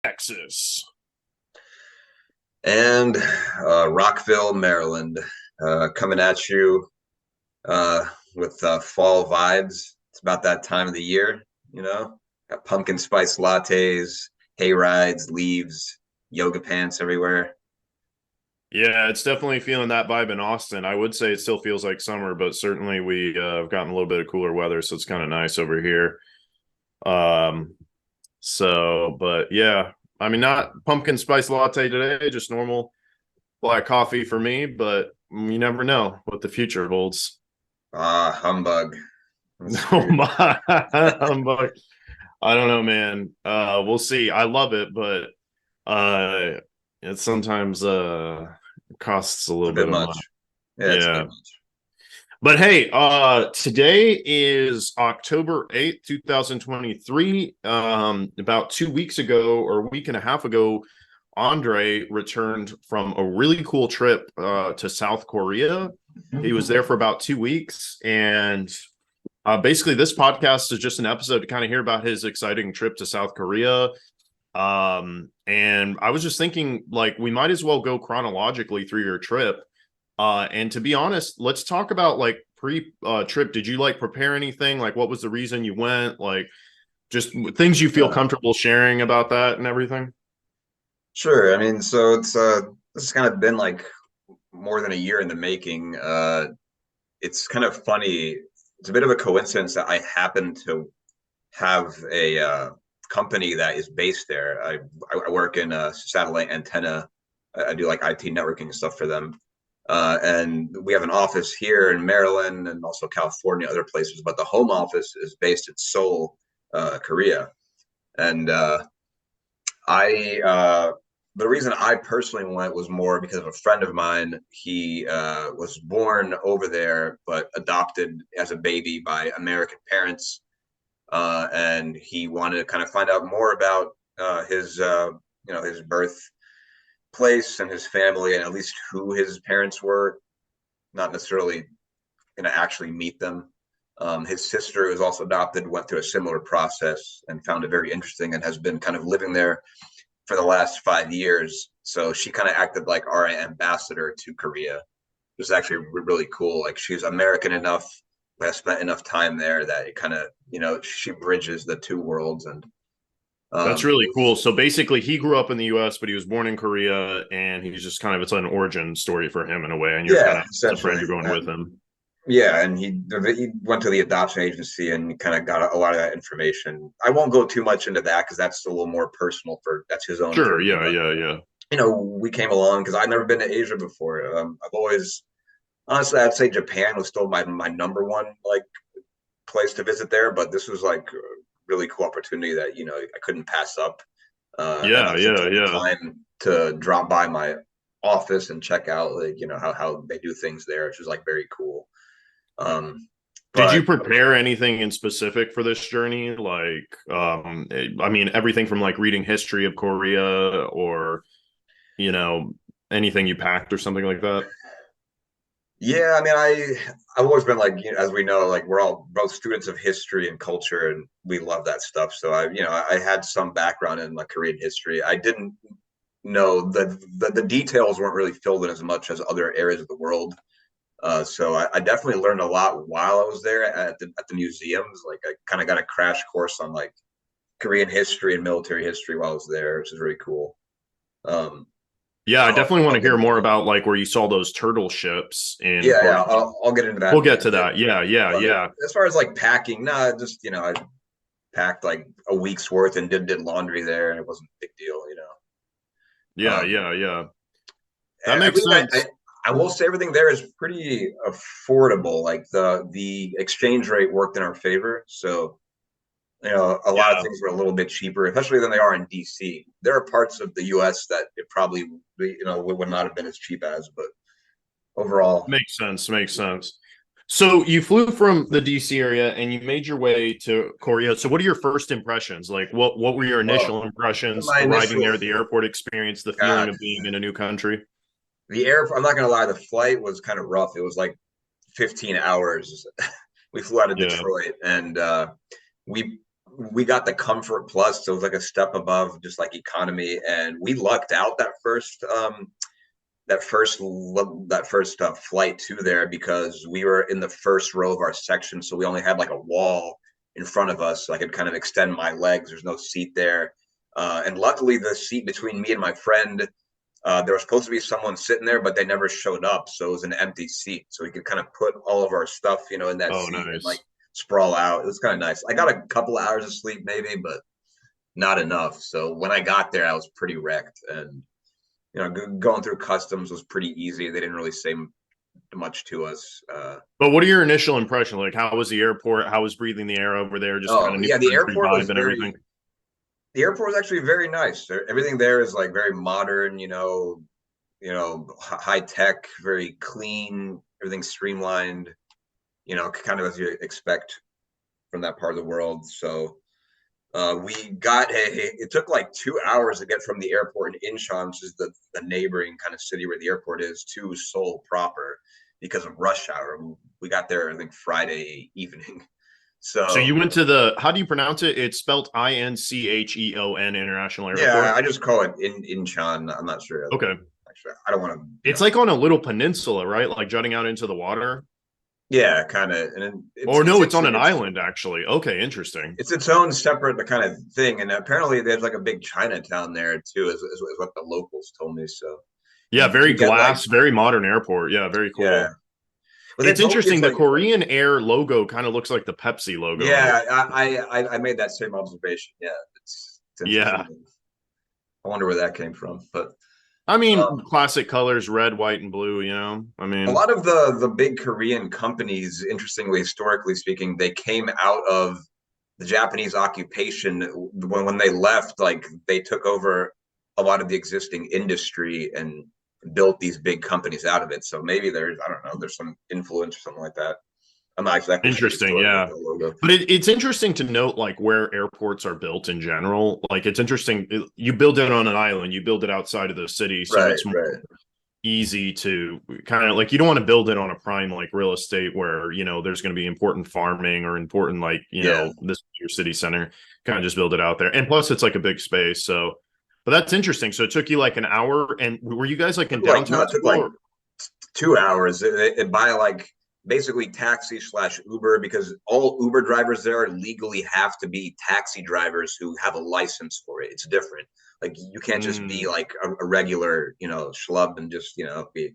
Texas. And Rockville, Maryland, coming at you uh, with fall vibes. It's about that time of the year, you know. Got pumpkin spice lattes, hay rides, leaves, yoga pants everywhere. Yeah, it's definitely feeling that vibe in Austin. I would say it still feels like summer, but certainly we have gotten a little bit of cooler weather, so it's kind of nice over here. Um, but yeah, I mean, not pumpkin spice latte today, just normal black coffee for me, but you never know what the future holds. Ah, humbug. That's Oh true. my, I don't know, man. We'll see. I love it, but uh, it sometimes costs a It's a little bit bit of much. money. Yeah, it's a bit Yeah. much. But hey, today is October 8th, 2023. About 2 weeks ago or a week and a half ago, Andrei returned from a really cool trip to South Korea. He was there for about 2 weeks. And basically, this podcast is just an episode to kind of hear about his exciting trip to South Korea. And I was just thinking, like, we might as well go chronologically through your trip. And to be honest, let's talk about like pre trip. Did you like prepare anything? Like, what was the reason you went? Like, just things you feel Yeah, comfortable sharing about that and everything. sure. I mean, so it's this has kind of been like more than a year in the making. It's kind of funny. It's a bit of a coincidence that I happen to have a company that is based there. I work in satellite antenna. I do like IT networking and stuff for them. And we have an office here in Maryland and also California, other places. But the home office is based in Seoul, Korea. And I the reason I personally went was more because of a friend of mine. He was born over there, but adopted as a baby by American parents, and he wanted to kind of find out more about his his birthplace and his family, and at least who his parents were. Not necessarily going to actually meet them. His sister, who was also adopted, went through a similar process and found it very interesting, and has been kind of living there for the last 5 years. So she kind of acted like our ambassador to Korea. It was actually really cool. Like she's American enough, has spent enough time there that it kind of, she bridges the two worlds. And That's it really cool. was, So basically, he grew up in the U.S., but he was born in Korea, and he's just kind of it's an origin story for him in a way. And you're kind yeah, of surprised essentially. you're going with And him. yeah, and he went to the adoption agency and kind of got a lot of that information. I won't go too much into that because that's a little more personal for that's his own Sure. journey. Yeah. But Yeah. Yeah. we came along because I've never been to Asia before. I've always honestly, I'd say Japan was still my number one like place to visit there, but this was like a really cool opportunity that I couldn't pass up, and Yeah. also Yeah. took the Yeah. time to drop by my office and check out like how they do things there, which is like very cool. Um, Did you but prepare anything in specific for this journey? Like, I mean, everything from like reading history of Korea or, you know, anything you packed or something like that? yeah, I mean, I've always been like, as we know, like we're all both students of history and culture, and we love that stuff. So I had some background in like Korean history. I didn't know that the details weren't really filled in as much as other areas of the world. So I definitely learned a lot while I was there at the museums. Like I kind of got a crash course on like Korean history and military history while I was there, which is really cool. Um, Yeah, I I'll, definitely want I'll to get hear into more that. about like where you saw those turtle ships in Yeah, Korea. yeah, I'll get into that We'll in get a to bit. that. Yeah, yeah, But yeah. as far as like packing, nah, just I packed like a week's worth and did laundry there, and it wasn't a big deal. Yeah, Um, yeah, yeah. That makes everything sense. I will say everything there is pretty affordable. Like the exchange rate worked in our favor, so a lot of Yeah, things were a little bit cheaper, especially than they are in DC. There are parts of the U.S. that it probably would not have been as cheap as, but overall, makes sense. Makes sense. So you flew from the DC area and you made your way to Korea. So what are your first impressions? Like what were your well, initial impressions my arriving initial there at the airport experience, the feeling God, of being in a new country? the air. I'm not gonna lie, the flight was kind of rough. It was like 15 hours. We flew out of Yeah. Detroit, and we we got the Comfort Plus, so it was like a step above just like economy, and we lucked out that first flight to there because we were in the first row of our section, so we only had like a wall in front of us, so I could kind of extend my legs. There's no seat there, and luckily the seat between me and my friend, there was supposed to be someone sitting there, but they never showed up, so it was an empty seat, so we could kind of put all of our stuff, in that Oh, seat and like nice. sprawl out. It was kind of nice. I got a couple of hours of sleep maybe, but not enough. So when I got there, I was pretty wrecked, and going through customs was pretty easy. They didn't really say much to us. But what are your initial impressions? Like, how was the airport? How was breathing the air over there? Just kind Oh of new yeah, the country airport was vibe and very. everything. The airport was actually very nice. Everything there is like very modern. High tech, very clean. Everything's streamlined. Kind of as you expect from that part of the world. So we got it took like 2 hours to get from the airport in Incheon, which is the neighboring kind of city where the airport is, to Seoul proper because of rush hour. We got there, I think, Friday evening. So So you went to the, how do you pronounce it? It's spelled Incheon International yeah, Airport. I just call it in Incheon. I'm not sure. Okay. Actually, I don't want to, It's like on a little peninsula, right? Like jutting out into the water. yeah, kind of, and it's Or it's no, it's it's on an it's island, actually. Okay, interesting. it's its own separate kind of thing, and apparently there's like a big Chinatown there too, is what the locals told me. So Yeah, you very can get like, glass, very modern airport. Yeah, very yeah. cool. But they It's told me it's interesting. The like, Korean Air logo kind of looks like the Pepsi logo in a way. yeah, I made that same observation. Yeah, it's interesting. Yeah. I wonder where that came from. But I mean, um, classic colors, red, white, and blue, you know? I a mean, lot of the big Korean companies, interestingly, historically speaking, they came out of the Japanese occupation. When they left, like they took over a lot of the existing industry and built these big companies out of it. So maybe there's, I don't know, there's some influence or something like that. I'm not exactly sure the interesting. story with Yeah. the logo. But it's interesting to note like where airports are built in general. Like it's interesting. You build it on an island, you build it outside of the city. So Right, it's more right. easy to kind of like, you don't want to build it on a prime like real estate where, there's going to be important farming or important like, Yeah. this is your city center. Kind of just build it out there. And plus it's like a big space. So, but that's interesting. So it took you like an hour. And were you guys like in downtown It took like Seoul? 2 hours. It by like basically taxi slash Uber, because all Uber drivers there legally have to be taxi drivers who have a license for it. It's different. Like you can't just be Mm. like a regular, schlub and just, be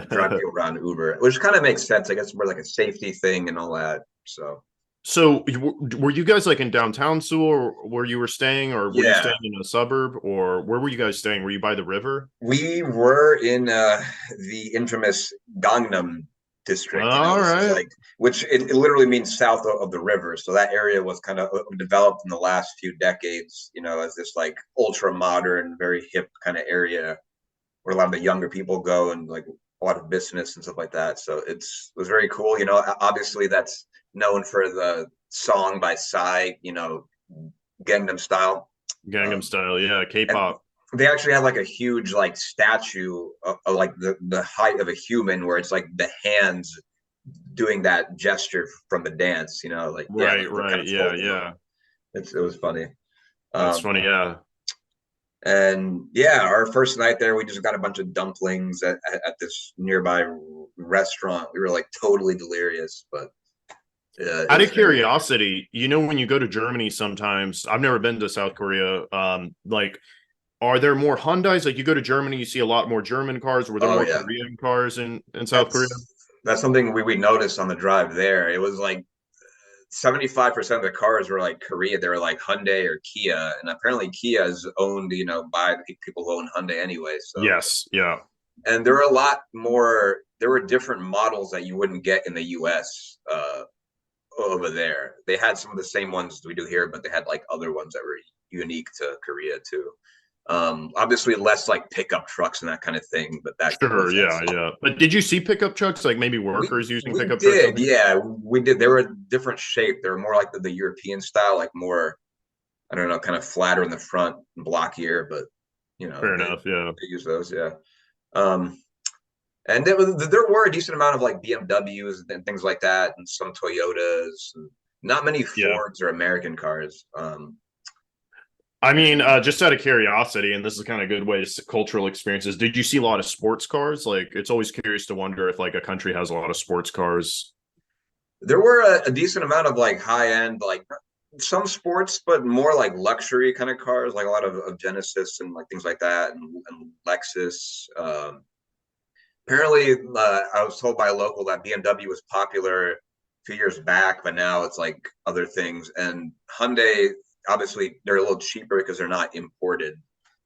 driving people around Uber, which kind of makes sense. I guess more like a safety thing and all that. So So were you guys like in downtown Seoul or where you were staying, or were you yeah, staying in a suburb, or where were you guys staying? Were you by the river? we were in the infamous Gangnam district. All This is right. like, which it literally means south of the river. So that area was kind of developed in the last few decades, as this like ultra modern, very hip kind of area where a lot of the younger people go, and like a lot of business and stuff like that. So it was very cool. Obviously that's known for the song by Psy, Gangnam Style. Gangnam Um, Style, yeah, and K-pop. they actually have like a huge like statue of like the height of a human, where it's like the hands doing that gesture from the dance, like, yeah, Right, like they're kind right. of Yeah, folding yeah. over. It was funny. That's um funny. Yeah. and yeah, our first night there, we just got a bunch of dumplings at this nearby restaurant. We were like totally delirious, but it Out was of very. curiosity, when you go to Germany sometimes, I've never been to South Korea, like are there more Hyundais? Like you go to Germany, you see a lot more German cars. Were there Oh more yeah, Korean cars in South Korea? that's something we noticed on the drive there. It was like 75% of the cars were like Korea. They were like Hyundai or Kia, and apparently Kia is owned, by the people who own Hyundai anyway. So, Yes. Yeah. and there were a lot more. There were different models that you wouldn't get in the U.S. Over there. They had some of the same ones we do here, but they had like other ones that were unique to Korea too. Obviously less like pickup trucks and that kind of thing, but that Sure. was Yeah. also. Yeah. But did you see pickup trucks? Like maybe We workers using we pickup trucks? did, yeah, we did. They were a different shape. They were more like the European style, like more, I don't know, kind of flatter in the front and blockier, but Fair they enough. Yeah. use those, yeah. Um, and there were a decent amount of like BMWs and things like that, and some Toyotas. not many Yeah. Fords or American cars. I mean, And just out of curiosity, and this is kind of a good way to cultural experiences. Did you see a lot of sports cars? Like, it's always curious to wonder if like a country has a lot of sports cars. there were a decent amount of like high end, like some sports, but more like luxury kind of cars, like a lot of Genesis and like things like that, and Lexus. Apparently, I was told by a local that BMW was popular a few years back, but now it's like other things. And Hyundai, obviously, they're a little cheaper because they're not imported.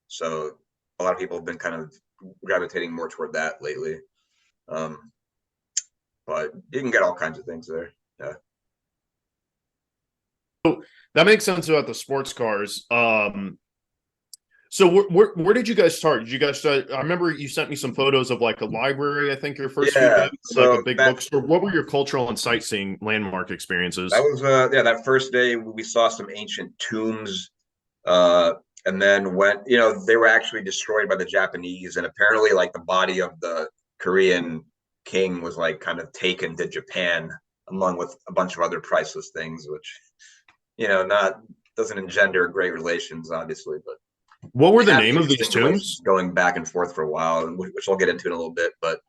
So a lot of people have been kind of gravitating more toward that lately. Um, but you can get all kinds of things there. Yeah. That makes sense about the sports cars. So where did you guys start? Did you guys start? I remember you sent me some photos of like a library. I think your first week Yeah. at, like a So big that bookstore. What were your cultural and sightseeing landmark that experiences? was yeah, that first day we saw some ancient tombs, uh and then went, they were actually destroyed by the Japanese, and apparently like the body of the Korean king was like kind of taken to Japan along with a bunch of other priceless things, which not doesn't engender great relations, obviously, but What were they the had name of these interesting relations tombs? going back and forth for a while, which I'll get into in a little bit. But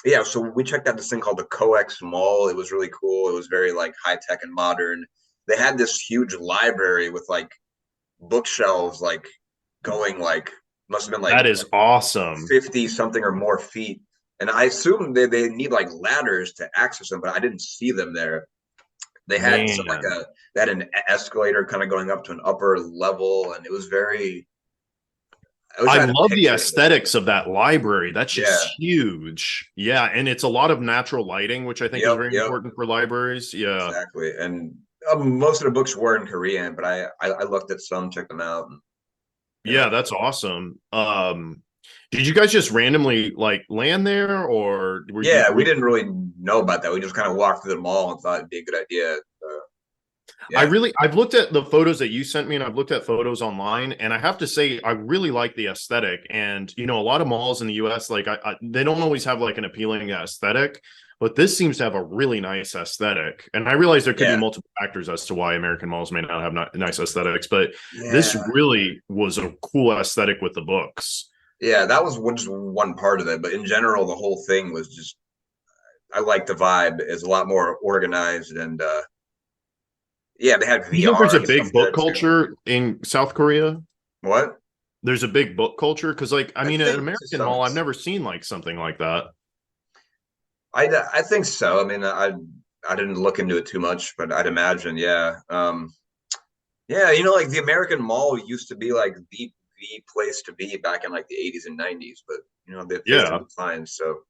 yeah, so we checked out this thing called the Coex Mall. It was really cool. It was very like high tech and modern. They had this huge library with like bookshelves, like going like must have been That like is awesome, 50 something or more feet. And I assume they need like ladders to access them, but I didn't see them there. They had some like man. they had an escalator kind of going up to an upper level, and it was very. I wish I I had a love the picture of it. aesthetics of that library. That's just Yeah. huge. Yeah, and it's a lot of natural lighting, which I think is Yep. very Yep. important for libraries. Yeah. Exactly. And most of the books were in Korean, but I looked at some, checked them out. And, yeah. Yeah, that's awesome. Did you guys just randomly like land there or Yeah, were we you didn't really know about that. We just kind of walked through the mall and thought it'd be a good idea. Yeah. I've looked at the photos that you sent me and I've looked at photos online and I have to say I really like the aesthetic and a lot of malls in the US like they don't always have like an appealing aesthetic, but this seems to have a really nice aesthetic. And I realize there could be Yeah. multiple factors as to why American malls may not have nice aesthetics, but this Yeah. really was a cool aesthetic with the books. Yeah. That was just one part of it. But in general, the whole thing was just, I like the vibe. It's a lot more organized, and yeah, they had Do you think there's VR a and stuff big book there too. culture in South Korea? What? There's a big book culture because like I I mean an think to American some mall I've extent. never seen like something like that. I think so. I mean, I didn't look into it too much, but I'd imagine, yeah. Yeah, like the American Mall used to be like the place to be back in like the 80s and 90s, but they've Yeah. declined. So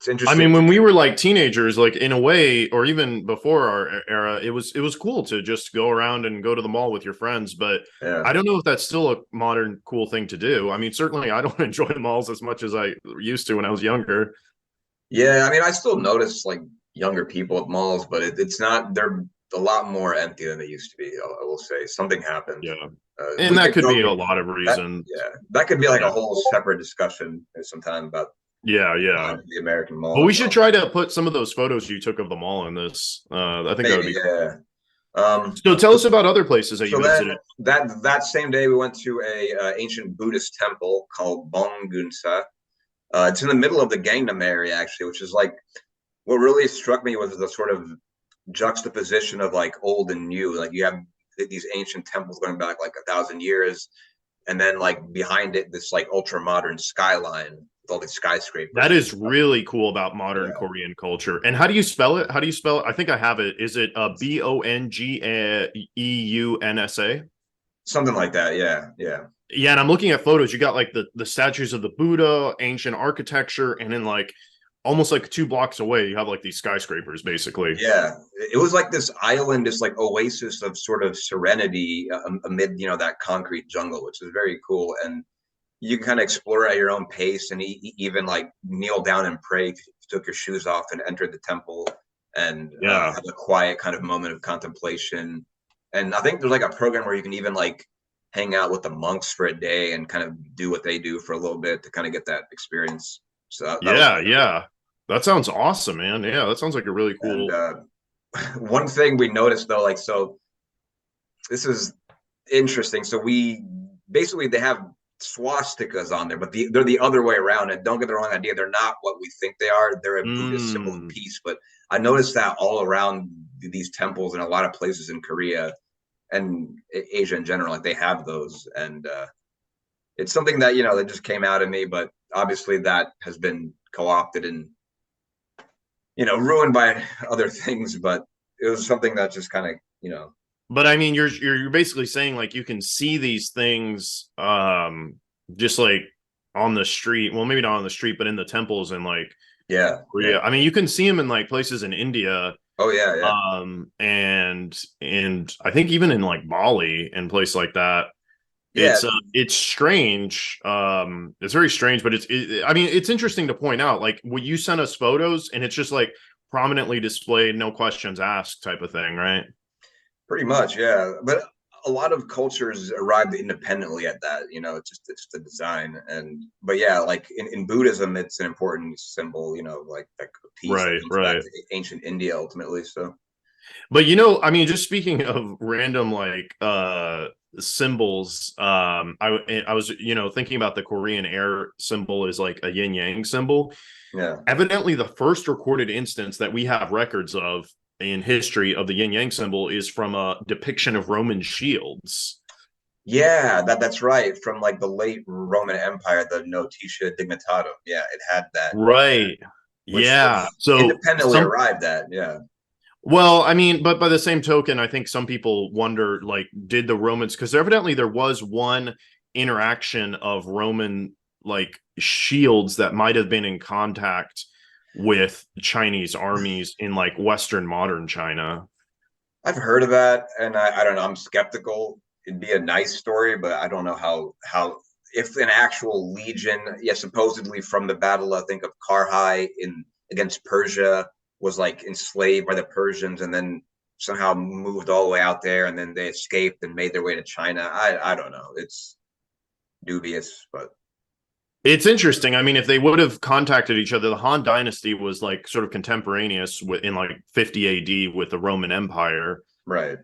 it's I interesting mean, to when we see. were like teenagers, like in a way, or even before our era, it was cool to just go around and go to the mall with your friends. But Yeah. I don't know if that's still a modern cool thing to do. I mean, certainly I don't enjoy malls as much as I used to when I was younger. Yeah, I mean, I still notice like younger people at malls, but it's not, they're a lot more empty than they used to be. I will say something happened. Yeah, We and that could could go be a lot of that, reasons. yeah, that could be like a Yeah, whole separate discussion sometime about yeah, yeah. the American But Mall we as should well. try to put some of those photos you took of the mall in this. I think that would Maybe, be cool. yeah. Um, So tell so, us about other places that you so then visited. that same day we went to a ancient Buddhist temple called Bonggunsa. It's in the middle of the Gangnam area, actually, which is like what really struck me was the sort of juxtaposition of like old and new. Like you have these ancient temples going back like 1,000 years, and then like behind it, this like ultra modern skyline with all these skyscrapers That and is stuff. really cool about modern Yeah, Korean culture. And how do you spell it? How do you spell it? I think I have it. Is it Bongeuunsa? something like that. Yeah, yeah. Yeah, and I'm looking at photos. You got like the statues of the Buddha, ancient architecture, and then like almost like 2 blocks away, you have like these skyscrapers, basically. Yeah, it was like this island, this like oasis of sort of serenity amid that concrete jungle, which is very cool. And you can kind of explore at your own pace, and even like kneel down and pray if you took your shoes off and entered the temple, and Yeah, have a quiet kind of moment of contemplation. And I think there's like a program where you can even like hang out with the monks for a day and kind of do what they do for a little bit to kind of get that experience. So that was yeah, yeah. That sounds awesome, man. Yeah, that sounds like a really and cool. one thing we noticed though, like, so this is interesting. So we basically they have swastikas on there, but they're the other way around. And don't get the wrong idea, they're not what we think they are. They're a Buddhist symbol of Mm. peace. But I noticed that all around these temples in a lot of places in Korea and Asia in general, like they have those, and it's something that that just came out of me. But obviously, that has been co-opted and ruined by other things. But it was something that just kind of But I mean, you're basically saying like you can see these things, just like on the street. Well, maybe not on the street, but in the temples and like yeah, yeah. Korea. I mean, you can see them in like places in India, Oh yeah, yeah. and I think even in like Bali and place like that. Yeah, It's strange. It's very strange, but I mean, it's interesting to point out. Like, will you send us photos, and it's just like prominently displayed, no questions asked, type of thing, right? pretty much, yeah. But a lot of cultures arrived independently at that. It's the design, but yeah, like in Buddhism, it's an important symbol. Like peace that Right, comes back right. to ancient India ultimately. So But I mean, just speaking of random like symbols, I was thinking about the Korean air symbol is like a yin yang symbol. yeah, Evidently, the first recorded instance that we have records of in history of the yin yang symbol is from a depiction of Roman shields. yeah, that's right. From like the late Roman Empire, the Notitia Dignitatum. Yeah, it had that, Right. which Yeah. So independently some arrived at. Yeah, well, I mean, but by the same token, I think some people wonder like, did the Romans, because evidently there was one interaction of Roman like shields that might have been in contact with Chinese armies in like Western modern China. I've heard of that, and I don't know. I'm skeptical. It'd be a nice story, but I don't know how if an actual legion, yeah, supposedly from the battle, I think of Karhai in against Persia, was like enslaved by the Persians, and then somehow moved all the way out there, and then they escaped and made their way to China. I don't know. It's dubious, but It's interesting. I mean, if they would have contacted each other, the Han Dynasty was like sort of contemporaneous in like 50 AD with the Roman Empire. right.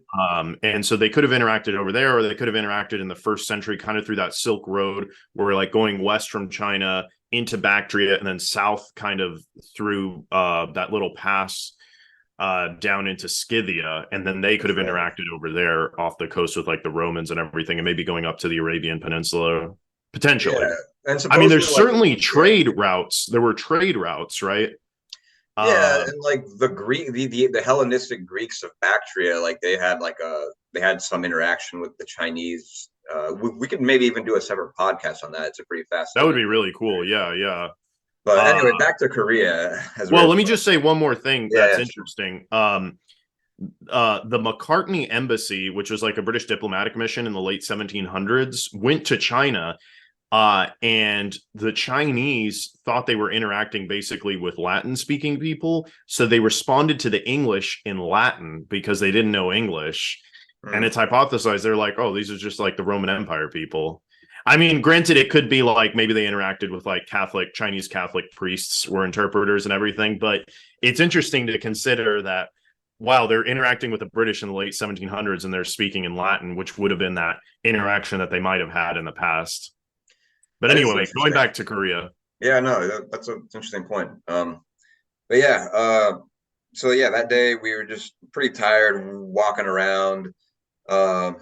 And so they could have interacted over there, or they could have interacted in the first century, kind of through that Silk Road, where like going west from China into Bactria and then south, kind of through that little pass down into Scythia, and then they could That's have right. interacted over there off the coast with like the Romans and everything, and maybe going up to the Arabian Peninsula potentially. Yeah, and I mean, supposedly, there's like, certainly yeah. trade routes. There were trade routes, right? Yeah, Uh, and like the Greek, the Hellenistic Greeks of Bactria, like they had some interaction with the Chinese. We could maybe even do a separate podcast on that. It's a pretty that would fascinating be really cool. story. Yeah, yeah. But Uh, anyway, back to Korea as well, we're let me just say one more thing yeah, that's yeah, sure. interesting. The McCartney Embassy, which was like a British diplomatic mission in the late 1700s, went to China. And the Chinese thought they were interacting basically with Latin speaking people. So they responded to the English in Latin because they didn't know English. And Hmm. it's hypothesized they're like, oh, these are just like the Roman Empire people. I mean, granted, it could be like maybe they interacted with like Chinese Catholic priests were interpreters and everything, but it's interesting to consider that while they're interacting with the British in the late 1700s and they're speaking in Latin, which would have been that interaction that they might have had in the past. But That is anyway, going interesting. back to Korea. Yeah, no, that's an interesting point. But yeah, so yeah, that day we were just pretty tired walking around. Um,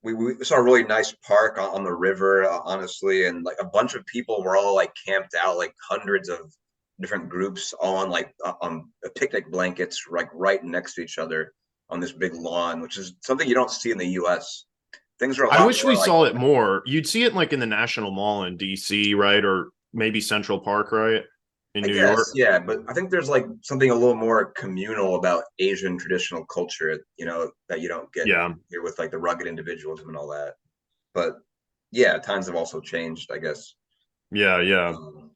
we saw a really nice park on the river, honestly, and like a bunch of people were all like camped out, like hundreds of different groups, all on like on picnic blankets, like right next to each other on this big lawn, which is something you don't see in the U.S. Things are a I lot wish more we like, saw it more. You'd see it like in the National Mall in DC, right? Or maybe Central Park, right? In I New guess, York. yeah, but I think there's like something a little more communal about Asian traditional culture, that you don't get Yeah. here with like the rugged individualism and all that. But yeah, times have also changed, I guess. Yeah, yeah. Um,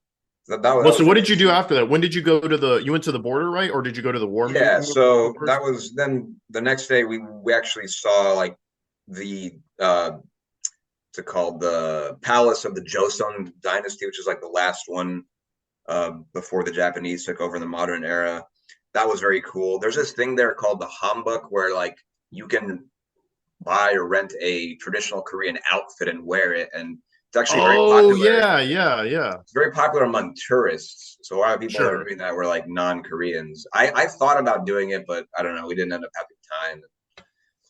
that Well, so was what an did you do interesting. after that? When did you go to you went to the border, right? Or did you go to the war Yeah, memorial so first? that was then the next day we actually saw like the to called the palace of the Joseon dynasty, which is like the last one before the Japanese took over in the modern era. that was very cool. There's this thing there called the hanbok where like you can buy or rent a traditional Korean outfit and wear it, and it's actually very Oh popular. yeah, yeah, yeah. It's very popular among tourists. So a lot of people that are Sure. doing that were like non-Koreans. I thought about doing it, but I don't know. We didn't end up having time.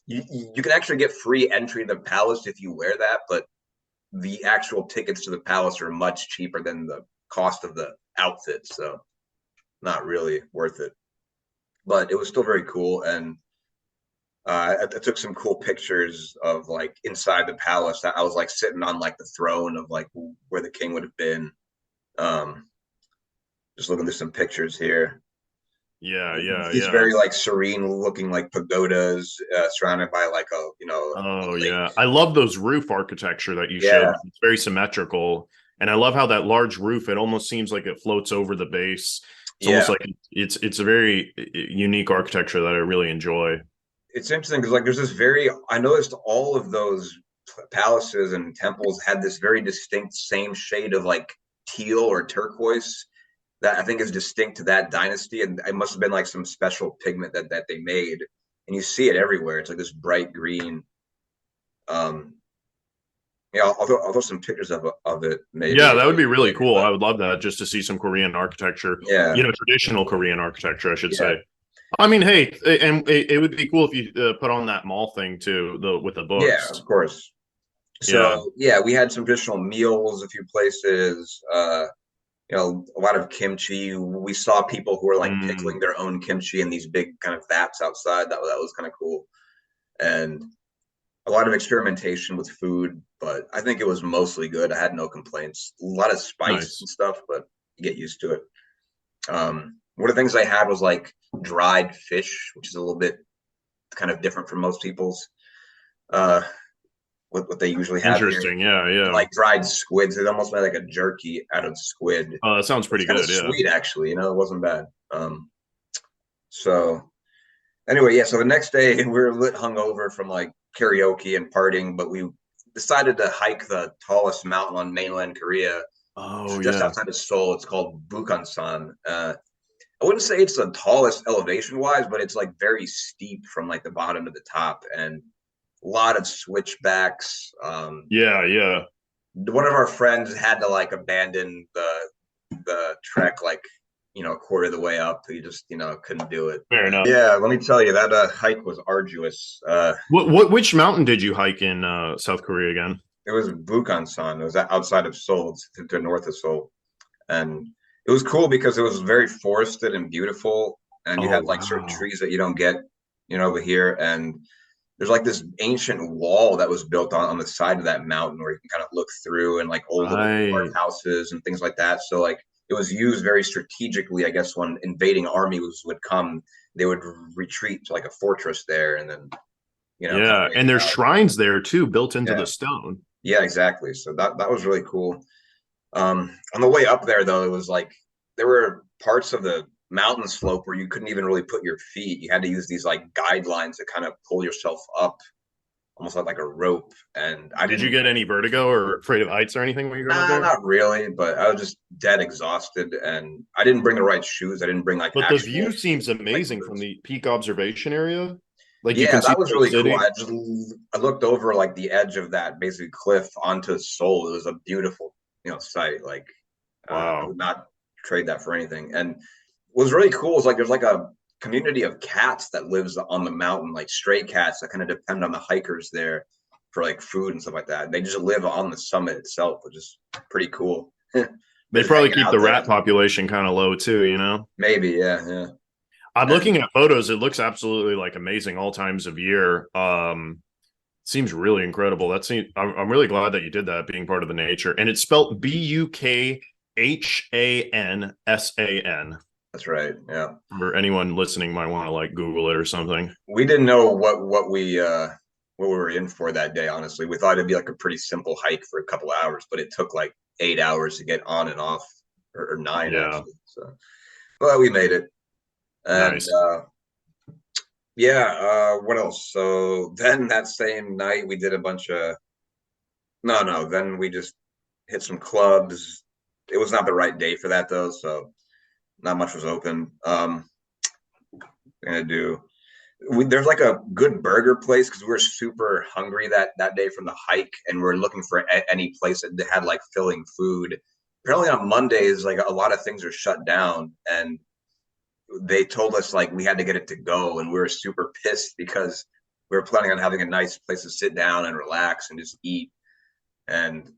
You can actually get free entry to the palace if you wear that, but the actual tickets to the palace are much cheaper than the cost of the outfit. So not really worth it. But it was still very cool, and I took some cool pictures of like inside the palace. I was like sitting on like the throne of like where the king would have been. Um, just looking through some pictures here. Yeah, yeah, These yeah. very like serene looking like pagodas surrounded by like a Oh lake. yeah. I love those roof architecture that you showed. Yeah, It's very symmetrical. And I love how that large roof, it almost seems like it floats over the base. It's almost yeah. like it's a very unique architecture that I really enjoy. It's interesting because like there's this very I noticed all of those palaces and temples had this very distinct same shade of like teal or turquoise that I think is distinct to that dynasty, and it must have been like some special pigment that they made, and you see it everywhere. It's like this bright green. Um, yeah, I'll throw some pictures of it Yeah, maybe that would be really later. cool. But I would love that just to see some Korean architecture, yeah, traditional Korean architecture, I should yeah, say. I mean, hey, and it would be cool if you put on that mall thing too, the with the yeah, books. of course. Yeah. So yeah, we had some traditional meals a few places. A lot of kimchi. We saw people who were like Mm, pickling their own kimchi in these big kind of vats outside. That was kind of cool, and a lot of experimentation with food. But I think it was mostly good. I had no complaints. A lot of spice nice. and stuff, but you get used to it. One of the things I had was like dried fish, which is a little bit kind of different from most people's uh, what they usually have here. Interesting. Yeah, And yeah. like dried squids, it almost made like a jerky out of squid. Oh, that sounds It's pretty kind of good. Yeah. sweet, actually. It wasn't bad. So anyway, yeah. So the next day we were lit hungover from like karaoke and partying, but we decided to hike the tallest mountain on mainland Korea, which Oh, is just yeah. outside of Seoul. It's called Bukhansan. I wouldn't say it's the tallest elevation wise, but it's like very steep from like the bottom to the top, and a lot of switchbacks. Yeah, yeah. One of our friends had to like abandon the trek like a quarter of the way up. He just couldn't do it. Fair enough. Yeah, let me tell you that hike was arduous. Which mountain did you hike in South Korea again? It was Bukhansan. It was outside of Seoul, to the north of Seoul, and it was cool because it was very forested and beautiful, and you Oh, had like certain wow. trees that you don't get, over here, and there's like this ancient wall that was built on the side of that mountain where you can kind of look through and like old little Right. guardhouses and things like that. So like it was used very strategically, I guess, when invading armies would come, they would retreat to like a fortress there and then kind of Yeah. wait And it there's out. shrines there too, built into Yeah, the stone. yeah, exactly. So that was really cool. On the way up there though, it was like there were parts of the mountain slope where you couldn't even really put your feet. You had to use these like guidelines to kind of pull yourself up almost like a rope. And I Did you didn't, get any vertigo or afraid of heights or anything when you're going up nah, there? not really, but I was just dead exhausted. And I didn't bring the right shoes. I didn't bring like But the actual view seems hiking amazing from boots. the peak observation area. Like you Yeah, can see that the was whole really cool. city. I looked over like the edge of that basically cliff onto Seoul. It was a beautiful, sight. Like I Wow. would not trade that for anything. And what was really cool is like there's like a community of cats that lives on the mountain, like stray cats that kind of depend on the hikers there for like food and stuff like that. They just live on the summit itself, which is pretty cool. They're They just probably hanging keep out the there. rat population kind of low too. Maybe, yeah, yeah. I'm And looking at photos. It looks absolutely like amazing all times of year. Seems really incredible. I'm really glad that you did that, being part of the nature. And it's spelled Bukhansan. that's right. Yeah. For anyone listening, might want to like Google it or something. We didn't know what we were in for that day, honestly. We thought it'd be like a pretty simple hike for a couple of hours, but it took like 8 hours to get on and off, or nine Yeah, actually. So but we made it. And nice. yeah, what else? So then that same night we did a bunch of no, then we just hit some clubs. It was not the right day for that though, so not much was open. gonna do. There's like a good burger place because we were super hungry that day from the hike, and we're looking for any place that had like filling food. Apparently on Mondays, like a lot of things are shut down, and they told us like we had to get it to go, and we were super pissed because we were planning on having a nice place to sit down and relax and just eat. And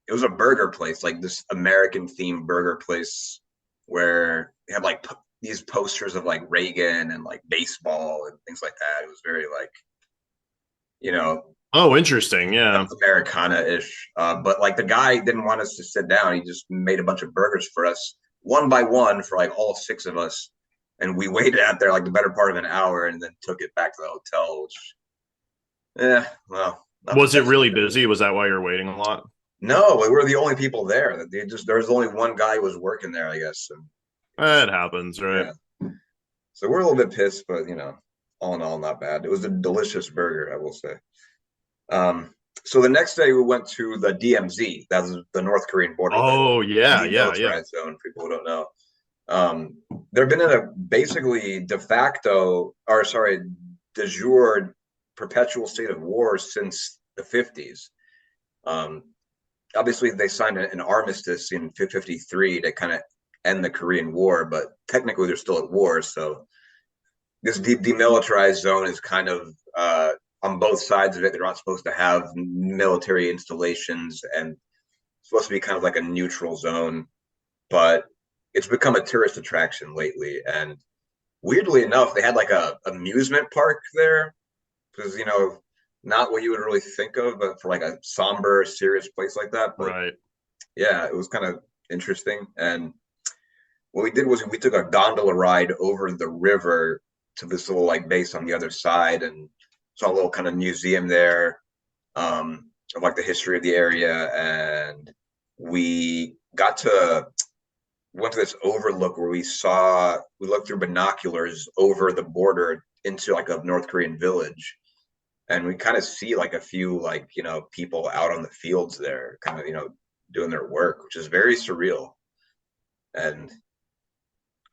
it was a burger place, like this American themed burger place where it had like these posters of like Reagan and like baseball and things like that. It was very like, you know, Oh, interesting. Yeah. Americana-ish. But like the guy didn't want us to sit down. He just made a bunch of burgers for us, one by one, for like all six of us. And we waited out there like the better part of an hour, and then took it back to the hotel. Which, well, not the Was it best. really busy? Was that why you're waiting a lot? No, we were the only people there. There was only one guy who was working there, I guess. And It happens, right? yeah, so we're a little bit pissed, but all in all, not bad. It was a delicious burger, I will say. So the next day we went to the DMZ. That's the North Korean border, the Oh, yeah, yeah, yeah. demilitarized zone. For people who don't know, they've been in a basically de facto, or sorry, de jure perpetual state of war since the 50s. Um, Obviously, they signed an armistice in 53 to kind of end the Korean War, but technically they're still at war. So this demilitarized zone is kind of on both sides of it. They're not supposed to have military installations, and it's supposed to be kind of like a neutral zone, but it's become a tourist attraction lately. And weirdly enough, they had like a amusement park there because not what you would really think of, but for like a somber, serious place like that. But Right. yeah, it was kind of interesting. And what we did was we took a gondola ride over the river to this little like base on the other side, and saw a little kind of museum there, of like the history of the area. And we got to went to this overlook where we looked through binoculars over the border into like a North Korean village, and we kind of see like a few like people out on the fields there, kind of doing their work, which is very surreal. And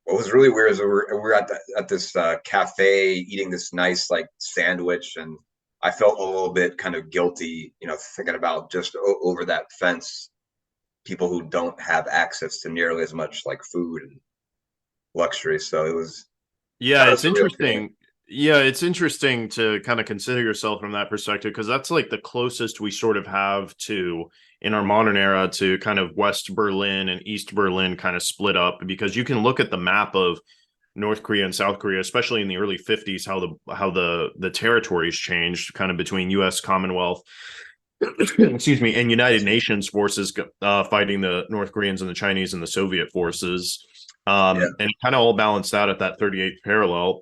what was really weird is we were at this cafe eating this nice like sandwich, and I felt a little bit kind of guilty, thinking about just over that fence, people who don't have access to nearly as much like food and luxury. So it was Yeah, kind of a it's surreal feeling. interesting. Yeah, it's interesting to kind of consider yourself from that perspective because that's like the closest we sort of have to in our modern era to kind of West Berlin and East Berlin kind of split up because you can look at the map of North Korea and South Korea, especially in the early 50s, how the territories changed kind of between US Commonwealth, excuse me, and United Nations forces fighting the North Koreans and the Chinese and the Soviet forces. Yeah, And it kind of all balanced out at that 38th parallel.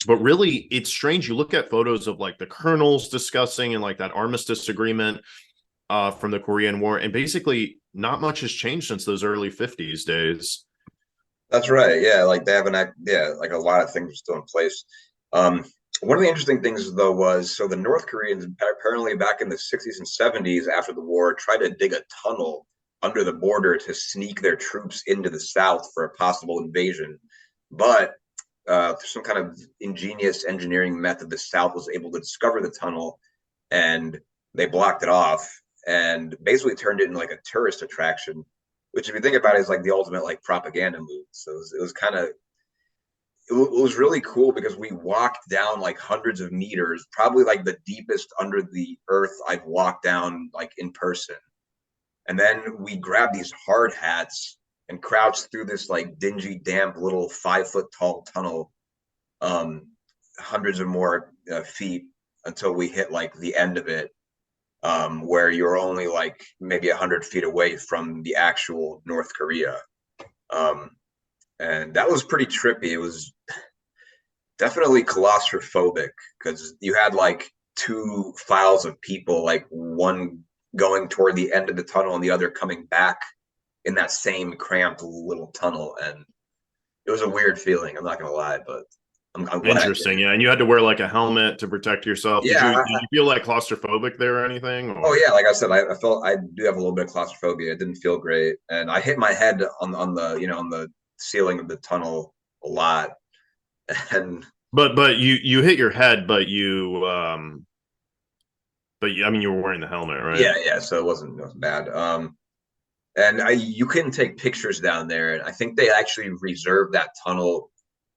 But really, it's strange. You look at photos of like the colonels discussing and like that armistice agreement from the Korean War, and basically not much has changed since those early 50s days. that's right. Yeah, like they have yeah, like a lot of things are still in place. Um, One of the interesting things though was so the North Koreans apparently back in the 60s and 70s after the war tried to dig a tunnel under the border to sneak their troops into the South for a possible invasion. But through some kind of ingenious engineering method, the South was able to discover the tunnel, and they blocked it off and basically turned it into like a tourist attraction. Which, if you think about it, is like the ultimate like propaganda move. So it was kind of it was really cool because we walked down like hundreds of meters, probably like the deepest under the earth I've walked down like in person. And then we grabbed these hard hats and crouched through this like dingy, damp little 5 foot tall tunnel, um, hundreds of more feet until we hit like the end of it, where you're only like maybe 100 feet away from the actual North Korea. Um, and that was pretty trippy. It was definitely claustrophobic because you had like two files of people, like one going toward the end of the tunnel and the other coming back in that same cramped little tunnel. And it was a weird feeling. I'm not gonna lie, but I'm glad I did Interesting, it. yeah. And you had to wear like a helmet to protect yourself. Did Yeah. you feel like claustrophobic there or anything? Oh Or yeah. Like I said, I felt I do have a little bit of claustrophobia. It didn't feel great, and I hit my head on the on the ceiling of the tunnel a lot. And But you hit your head, I mean you were wearing the helmet, right? yeah, so it wasn't bad. And you couldn't take pictures down there, and I think they actually reserved that tunnel.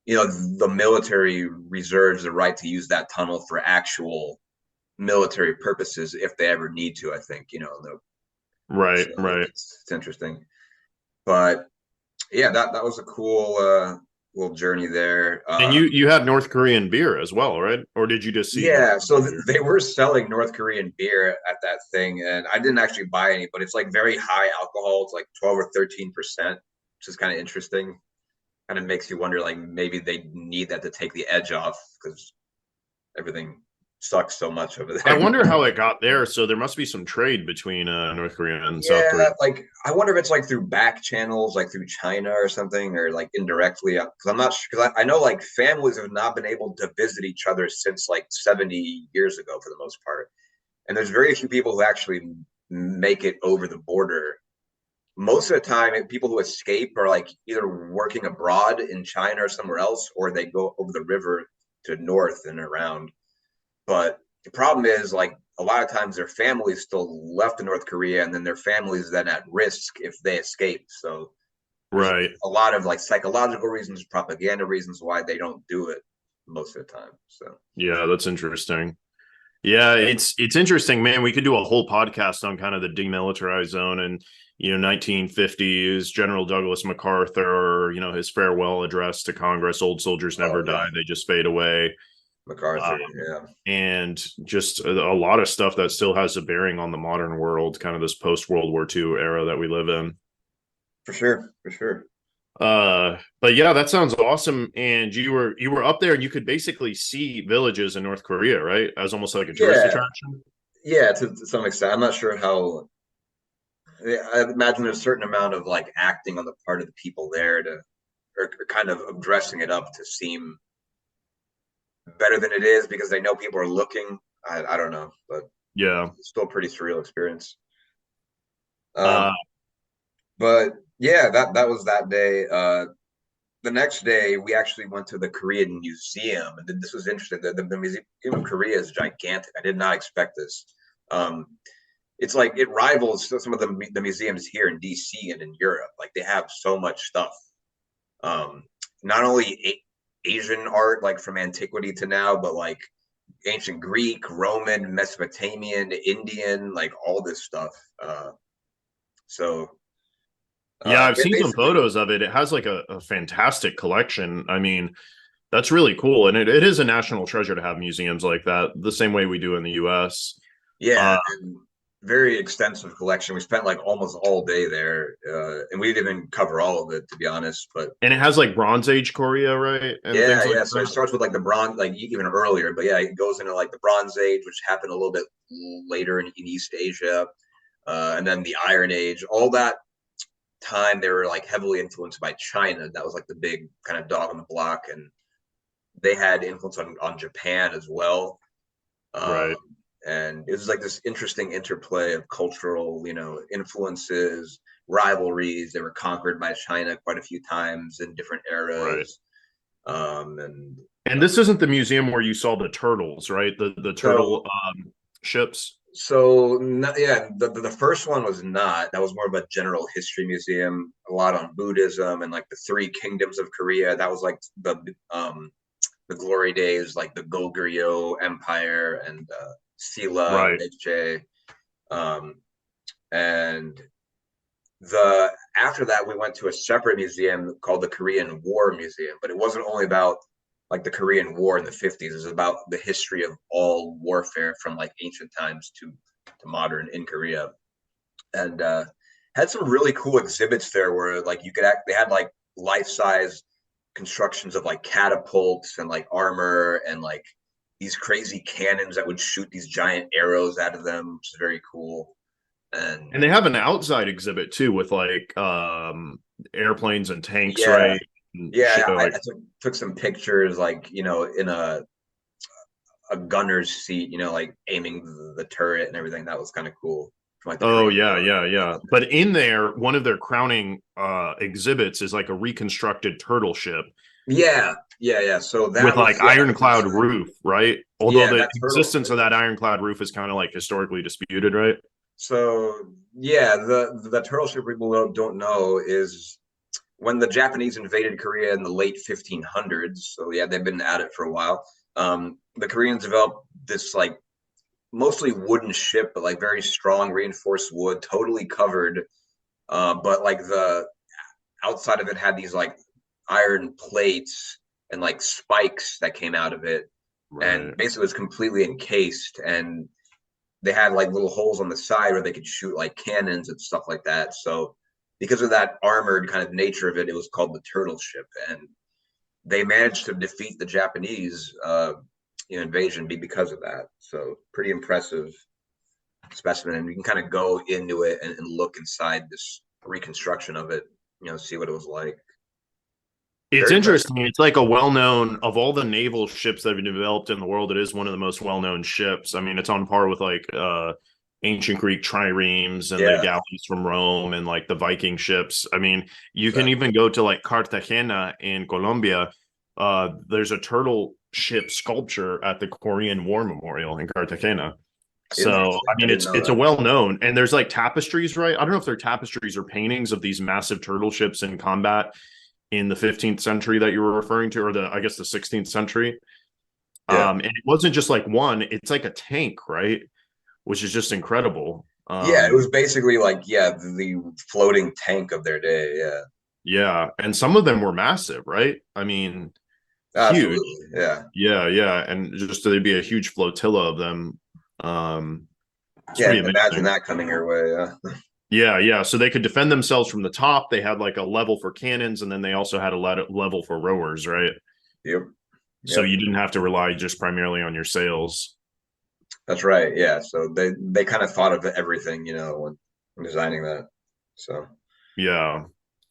You know, the military reserves the right to use that tunnel for actual military purposes if they ever need to. I think Right, so right. it's interesting, but yeah, that was a cool little journey there. And you had North Korean beer as well, right? Or did you just see North Yeah, so Korean beer? they were selling North Korean beer at that thing, and I didn't actually buy any, but it's like very high alcohol. It's like 12 or 13%, which is kind of interesting. Kind of makes you wonder, like maybe they need that to take the edge off because everything sucks so much over I there. wonder how it got there. So there must be some trade between North Korea and South Korea. Yeah, like I wonder if it's like through back channels, like through China or something, or like indirectly. Because I'm not sure. Because I know like families have not been able to visit each other since like 70 years ago for the most part. And there's very few people who actually make it over the border. Most of the time, people who escape are like either working abroad in China or somewhere else, or they go over the river to north and around. But the problem is, like a lot of times, their families still left in North Korea, and then their families then at risk if they escape. So there's Right. a lot of like psychological reasons, propaganda reasons why they don't do it most of the time. So Yeah, that's interesting. Yeah, it's interesting, man. We could do a whole podcast on kind of the demilitarized zone and 1950s General Douglas MacArthur, his farewell address to Congress. Old soldiers oh never yeah, die; they just fade away. MacArthur, Um, yeah, and just a lot of stuff that still has a bearing on the modern world, kind of this post World War II era that we live in. for sure, for sure. But yeah, that sounds awesome. And you were up there and you could basically see villages in North Korea, right? As almost like a tourist Yeah, attraction. yeah, to some extent. I'm not sure how. I imagine there's a certain amount of like acting on the part of the people there to, or kind of dressing it up to seem better than it is because they know people are looking. I don't know, but Yeah. it's still a pretty surreal experience. Um, Uh, but yeah, that was that day. The next day, we actually went to the Korean Museum, and this was interesting. The Museum of Korea is gigantic. I did not expect this. Um, it's like it rivals some of the museums here in DC and in Europe. Like they have so much stuff. Um, not only Asian art, like from antiquity to now, but like ancient Greek, Roman, Mesopotamian, Indian, like all this stuff. So yeah, I've seen some basically, photos of it. It has like a fantastic collection. I mean, that's really cool. And it is a national treasure to have museums like that, the same way we do in the US. yeah, Uh, and very extensive collection. We spent like almost all day there, and we didn't even cover all of it to be honest. But and it has like Bronze Age Korea, right? And yeah, things like yeah. So it that. starts with like the bronze, like even earlier. But yeah, it goes into like the Bronze Age, which happened a little bit later in East Asia, and then the Iron Age. All that time, they were like heavily influenced by China. That was like the big kind of dog on the block, and they had influence on Japan as well. Um, Right, and it was like this interesting interplay of cultural, influences, rivalries. They were conquered by China quite a few times in different right. eras. And And this isn't the museum where you saw the turtles, right? The so, turtle ships. yeah, the first one was not. That was more of a general history museum, a lot on Buddhism and like the three kingdoms of Korea. That was like the glory days, like the Goguryeo Empire and Silla, Right. Niche. Um, and the after that, we went to a separate museum called the Korean War Museum, but it wasn't only about like the Korean War in the 50s. It was about the history of all warfare from like ancient times to modern in Korea, and had some really cool exhibits there where like you could act. They had like life size constructions of like catapults and like armor and like these crazy cannons that would shoot these giant arrows out of them, which is very cool. And And they have an outside exhibit too with like airplanes and tanks, yeah, right? And yeah, I like took some pictures like in a gunner's seat, like aiming the turret and everything. That was kind of cool from like the oh Korean yeah, War. yeah, yeah. But in there, one of their crowning exhibits is like a reconstructed turtle ship. Yeah. So with that was like ironclad roof, right? Although yeah, the that turtle. existence of that ironclad roof is kind of like historically disputed, right? So yeah, the turtle ship people don't know is when the Japanese invaded Korea in the late 1500s. So yeah, they've been at it for a while. The Koreans developed this like mostly wooden ship, but like very strong reinforced wood, totally covered. But like the outside of it had these like iron plates and like spikes that came out of it, and Right. basically it was completely encased. And they had like little holes on the side where they could shoot like cannons and stuff like that. So because of that armored kind of nature of it, it was called the turtle ship. And they managed to defeat the Japanese invasion because of that. So pretty impressive specimen. And you can kind of go into it and look inside this reconstruction of it, see what it was like. It's Very impressive. interesting. It's like a well-known of all the naval ships that have been developed in the world. It is one of the most well-known ships. I mean, it's on par with like ancient Greek triremes and the Yeah, galleys from Rome and like the Viking ships. I mean, you can exactly. even go to like Cartagena in Colombia. There's a turtle ship sculpture at the Korean War Memorial in Cartagena. So I Interesting. I mean, didn't know it's a that. well known, and there's like tapestries, right? I don't know if they're tapestries or paintings of these massive turtle ships in combat in the 15th century that you were referring to, or the I guess the 16th century. Yeah. And it wasn't just like one; it's like a tank, right? Which is just incredible. Yeah, it was basically like, yeah, the floating tank of their day. Yeah. Yeah, and some of them were massive, right? I mean, huge. Absolutely. Yeah. Yeah, yeah, and just there'd be a huge flotilla of them. It's Yeah. pretty Imagine amazing. that coming your way. Yeah. Yeah, yeah. So they could defend themselves from the top. They had like a level for cannons, and then they also had a level for rowers, right? Yep. So Yep. you didn't have to rely just primarily on your sails. That's right. Yeah. So they kind of thought of everything, when designing that. So Yeah.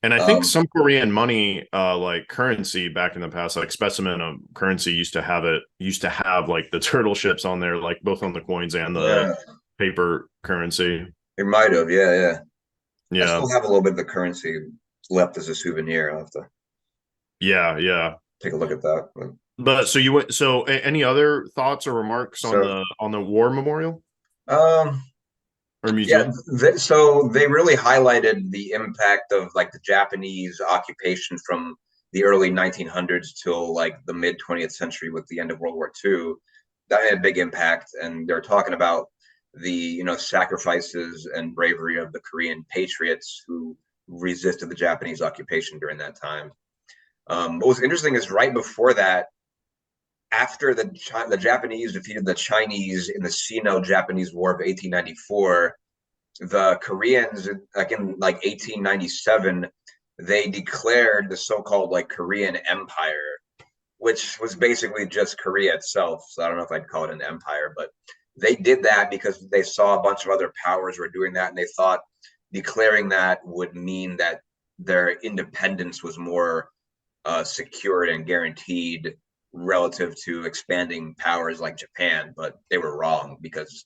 And I think um some Korean money, like currency back in the past, like specimen of currency used to have like the turtle ships on there, like both on the coins and the yeah, paper currency. it might have. Yeah, yeah. I Yeah. still have a little bit of the currency left as a souvenir. I'll have to Yeah. Yeah. take a look at that. But so you went, so any other thoughts or remarks on So the war memorial um or yeah, museum? so they really highlighted the impact of like the Japanese occupation from the early 1900s till like the mid 20th century with the end of World War II. That had a big impact, and they're talking about the sacrifices and bravery of the Korean patriots who resisted the Japanese occupation during that time. What was interesting is right before that, after the Japanese defeated the Chinese in the Sino-Japanese War of 1894, the Koreans, like in like 1897, they declared the so-called like Korean Empire, which was basically just Korea itself. So I don't know if I'd call it an empire, but they did that because they saw a bunch of other powers were doing that, and they thought declaring that would mean that their independence was more secured and guaranteed relative to expanding powers like Japan. But they were wrong because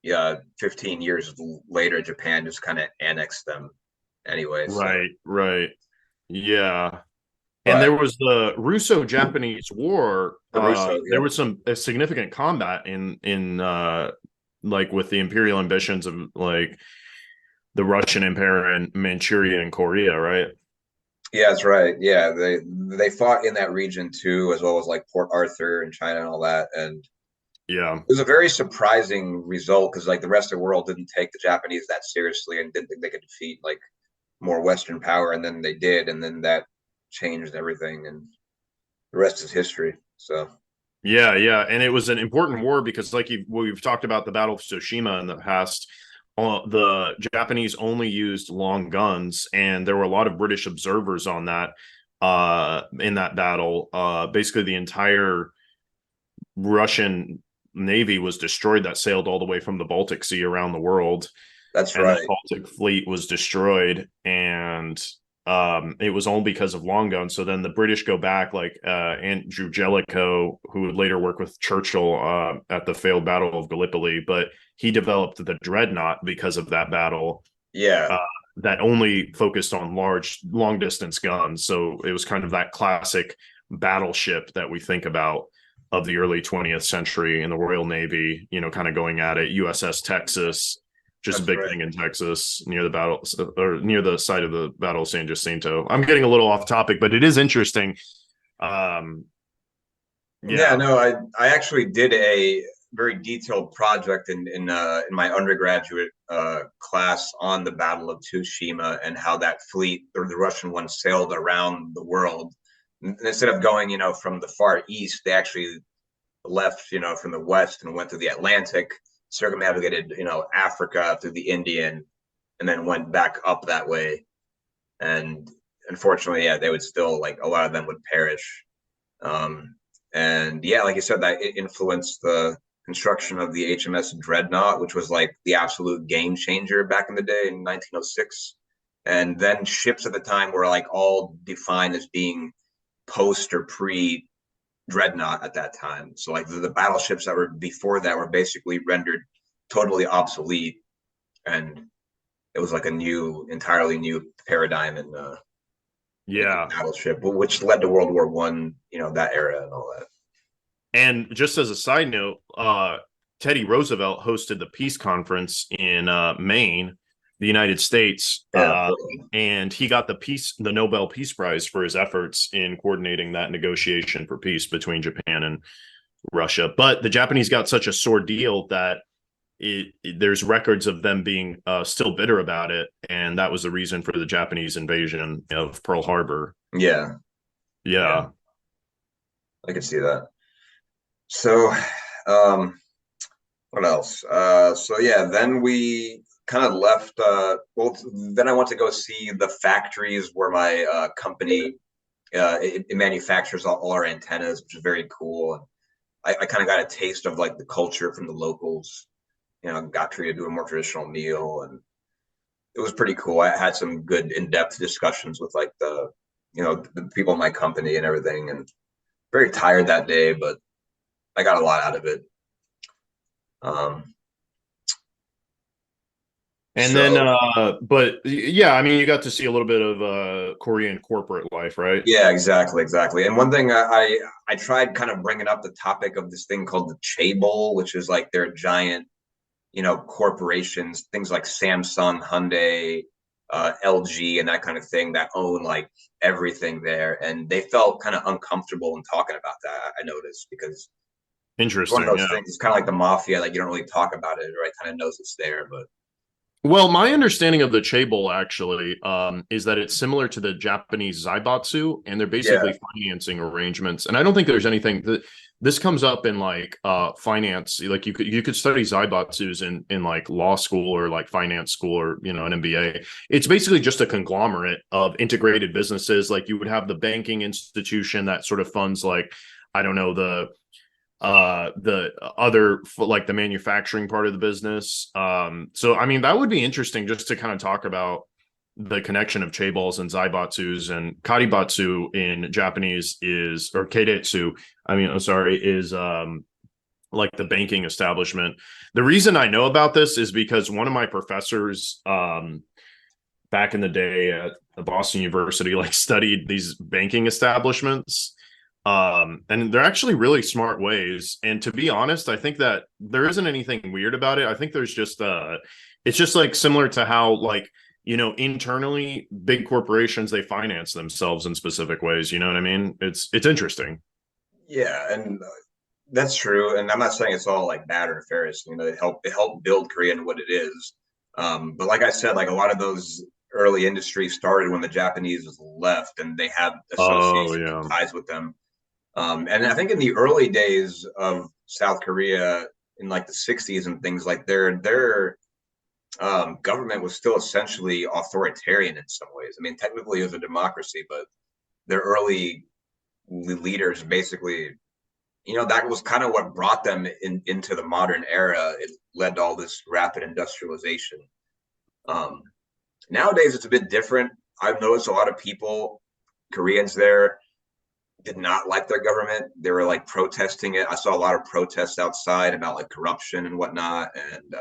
15 years later, Japan just kind of annexed them anyway. So, Right, right. Yeah. And there but was the Russo-Japanese War. the Russo, There yep, was some significant combat in like with the imperial ambitions of like the Russian Empire and Manchuria and Korea, right? yeah, that's right. Yeah, they fought in that region too, as well as like Port Arthur and China and all that. And Yeah. it was a very surprising result because like the rest of the world didn't take the Japanese that seriously and didn't think they could defeat like more Western power, and then they did, and then that changed everything, and the rest is history. So Yeah, yeah, and it was an important war because, like we've talked about the Battle of Tsushima in the past. The Japanese only used long guns, and there were a lot of British observers on that in that battle. Basically, the entire Russian navy was destroyed that sailed all the way from the Baltic Sea around the world, that's and that right. Baltic fleet was destroyed, and it was all because of long guns. So then the British go back, like Andrew Jellicoe, who would later work with Churchill at the failed Battle of Gallipoli, but he developed the dreadnought because of that battle. Yeah, Uh, that only focused on long distance guns. So it was kind of that classic battleship that we think about of the early 20th century in the Royal Navy, kind of going at it. USS Texas, just a That's big right. thing in Texas near the battle, or near the site of the Battle of San Jacinto. I'm getting a little off topic, but it is interesting. Um, Yeah, yeah. no, I actually did a very detailed project in my undergraduate class on the Battle of Tsushima and how that fleet or the Russian one sailed around the world. And instead of going, from the far east, they actually left, from the west and went through the Atlantic, circumnavigated, Africa through the Indian, and then went back up that way. And unfortunately, yeah, they would still like a lot of them would perish. Um, and yeah, like you said, that it influenced the construction of the HMS Dreadnought, which was like the absolute game changer back in the day in 1906. And then ships at the time were like all defined as being post or pre Dreadnought at that time. So like the battleships that were before that were basically rendered totally obsolete, and it was like a entirely new paradigm in Yeah. battleship, which led to World War One. That era and all that. And just as a side note, Teddy Roosevelt hosted the peace conference in Maine, the United States, Yeah, and he got the Nobel Peace Prize for his efforts in coordinating that negotiation for peace between Japan and Russia. But the Japanese got such a sore deal that there's records of them being still bitter about it, and that was the reason for the Japanese invasion of Pearl Harbor. yeah, yeah. Yeah. I could see that. So, what else? So yeah, then we kind of left. Well, then I went to go see the factories where my company it manufactures all our antennas, which is very cool. And I kind of got a taste of like the culture from the locals. Got treated to a more traditional meal, and it was pretty cool. I had some good in-depth discussions with like the people in my company and everything, and very tired that day, but I got a lot out of it. Um, And then, so but yeah, I mean, you got to see a little bit of Korean corporate life, right? yeah, exactly, exactly. And one thing I tried kind of bringing up the topic of this thing called the chaebol, which is like their giant, corporations, things like Samsung, Hyundai, LG, and that kind of thing that own like everything there. And they felt kind of uncomfortable in talking about that. I noticed because it's one of Interesting. those Yeah. things. It's kind of like the mafia, like you don't really talk about it, right? Kind of knows it's there, but Well, my understanding of the chaebol actually is that it's similar to the Japanese zaibatsu, and they're yeah, basically financing arrangements. And I don't think there's anything that this comes up in like finance. Like you could study zaibatsus in like law school or like finance school or an MBA. It's basically just a conglomerate of integrated businesses. Like you would have the banking institution that sort of funds like I don't know the other like the manufacturing part of the business. So I mean that would be interesting just to kind of talk about the connection of chaebols and zaibatsus. And karibatsu in Japanese is, or keiretsu, I mean I'm sorry, is like the banking establishment. The reason I know about this is because one of my professors back in the day at the Boston University like studied these banking establishments, and they're actually really smart ways. And to be honest, I think that there isn't anything weird about it. I think there's just it's just like similar to how like internally big corporations, they finance themselves in specific ways. You know what I mean? It's interesting. yeah, and that's true. And I'm not saying it's all like bad or nefarious. It helped build Korea into what it is. But like I said, like a lot of those early industries started when the Japanese left, and they have Oh associations and yeah. ties with them. And I think in the early days of South Korea, in like the '60s and things, like their government was still essentially authoritarian in some ways. I mean, technically it was a democracy, but their early leaders basically, that was kind of what brought them into the modern era. It led to all this rapid industrialization. Um, Nowadays, it's a bit different. I've noticed a lot of people, Koreans there, did not like their government. They were like protesting it. I saw a lot of protests outside about like corruption and whatnot. And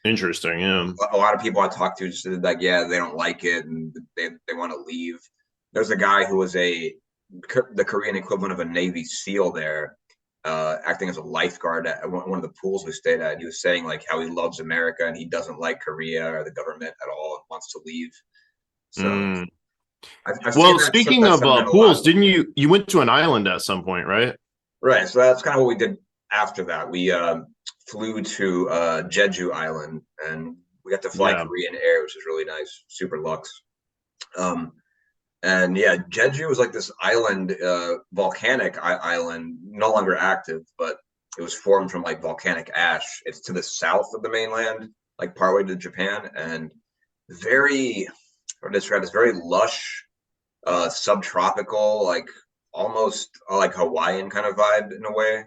Interesting. Yeah. A lot of people I talked to just said like, yeah, they don't like it and they want to leave. There's a guy who was the Korean equivalent of a Navy SEAL there, acting as a lifeguard at one of the pools we stayed at. And he was saying like how he loves America and he doesn't like Korea or the government at all and wants to leave. So Mm. I've seen Well, speaking that of sentiment a lot. pools, didn't you went to an island at some point, right? Right. So that's kind of what we did after that. We flew to Jeju Island and we got to fly Yeah. Korean Air, which is really nice, super luxe. Um, and yeah, Jeju was like this island, volcanic island, no longer active, but it was formed from like volcanic ash. It's to the south of the mainland, like partway to Japan, and very, or describe, it's very lush, subtropical, like almost like Hawaiian kind of vibe in a way.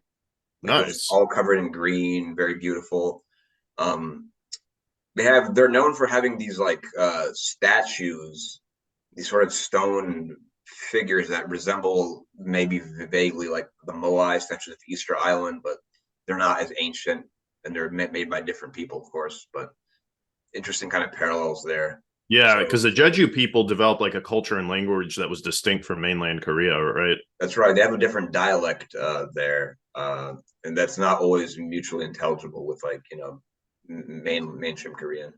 Like it was Nice. all covered in green, very beautiful. Um, they're known for having these like statues, these sort of stone figures that resemble maybe vaguely like the Moai statues of Easter Island, but they're not as ancient and they're made by different people, of course. But interesting kind of parallels there. Yeah, So because the Jeju people developed like a culture and language that was distinct from mainland Korea, right? that's right. They have a different dialect there, and that's not always mutually intelligible with like mainstream Korean.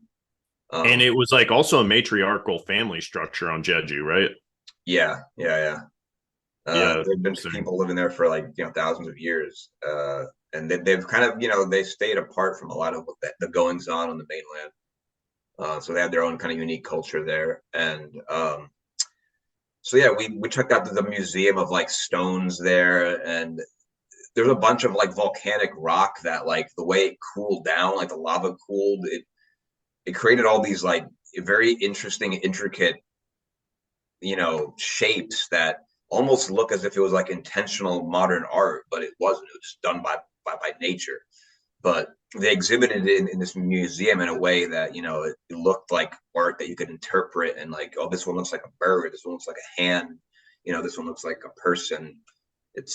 And Um, it was like also a matriarchal family structure on Jeju, right? yeah, yeah, yeah. Yeah, There've been interesting. people living there for like thousands of years, and they've kind of they stayed apart from a lot of the goings on the mainland. So they have their own kind of unique culture there, and so yeah, we checked out the museum of like stones there, and there's a bunch of like volcanic rock that like the way it cooled down, like the lava cooled, it created all these like very interesting, intricate shapes that almost look as if it was like intentional modern art, but it wasn't. It was just done by nature. But they exhibited it in this museum in a way that it looked like art that you could interpret and like, oh, this one looks like a bird, this one looks like a hand, this one looks like a person. It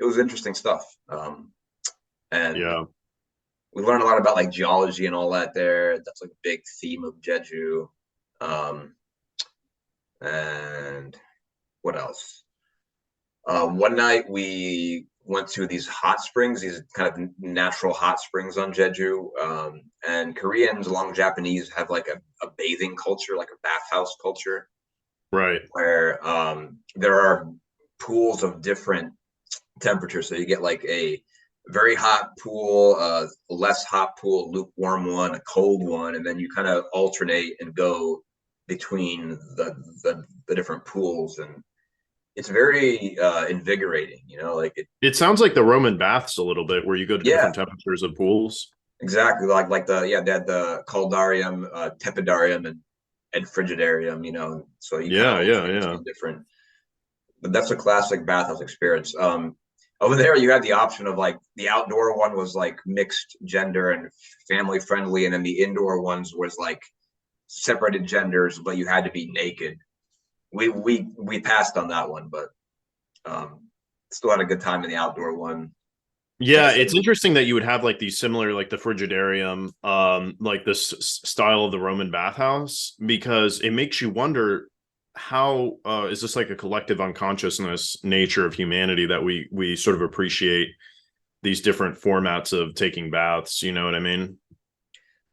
was interesting stuff, and Yeah. we learned a lot about like geology and all that there. That's like a big theme of Jeju. Um, and what else? One night we went to these hot springs, these kind of natural hot springs on Jeju. And Koreans, along with Japanese, have like a bathing culture, like a bathhouse culture, Right. where there are pools of different temperatures. So you get like a very hot pool, less hot pool, lukewarm one, a cold one, and then you kind of alternate and go between the different pools, and it's very invigorating. Like it. It sounds like the Roman baths a little bit, where you go to Yeah, different temperatures of pools. exactly. Like they had the caldarium, tepidarium, and frigidarium. So you kind of Yeah, yeah, alternate yeah. between different. But that's a classic bathhouse experience. Over there, you had the option of like the outdoor one was like mixed gender and family friendly, and then the indoor ones was like separated genders, but you had to be naked. We passed on that one, but still had a good time in the outdoor one. Yeah, it's And interesting that you would have like these similar, like the Frigidarium, like this style of the Roman bathhouse, because it makes you wonder how is this like a collective unconsciousness nature of humanity that we sort of appreciate these different formats of taking baths, you know what I mean?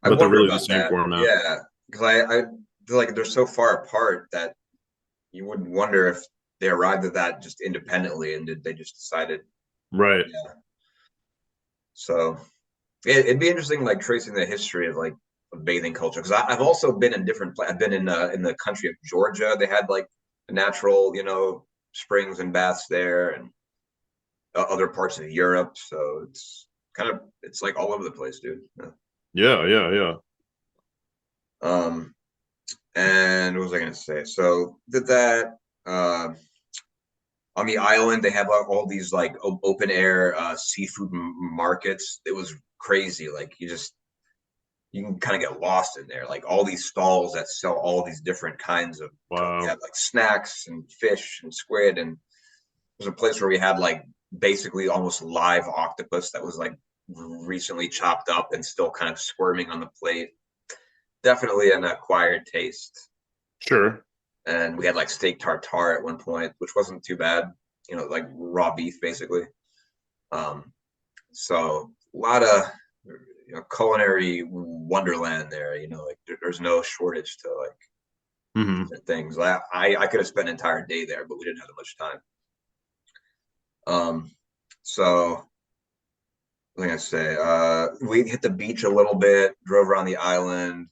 I But they're wonder really the about same that. format. Yeah, because I feel like they're so far apart that you would wonder if they arrived at that just independently and did they just decided. Right. Yeah. So it'd be interesting, like tracing the history of like of bathing culture. Because I've also been in different. I've been in the country of Georgia. They had like natural, springs and baths there, and other parts of Europe. So it's like all over the place, dude. Yeah. Yeah, yeah, yeah. Um, and what was I gonna say? So did that. Uh, on the island, they have all these like open air seafood markets. It was crazy. Like you can kind of get lost in there. Like all these stalls that sell all these different kinds of. We Wow. had like snacks and fish and squid, and there's a place where we had like basically almost live octopus that was like recently chopped up and still kind of squirming on the plate. Definitely an acquired taste. Sure. And we had like steak tartare at one point, which wasn't too bad. Like raw beef basically. Um, so a lot of culinary wonderland there. Like there's no shortage to like Hmm. different things. I could have spent an entire day there, but we didn't have that much time. So what was I gonna say? We hit the beach a little bit, drove around the island,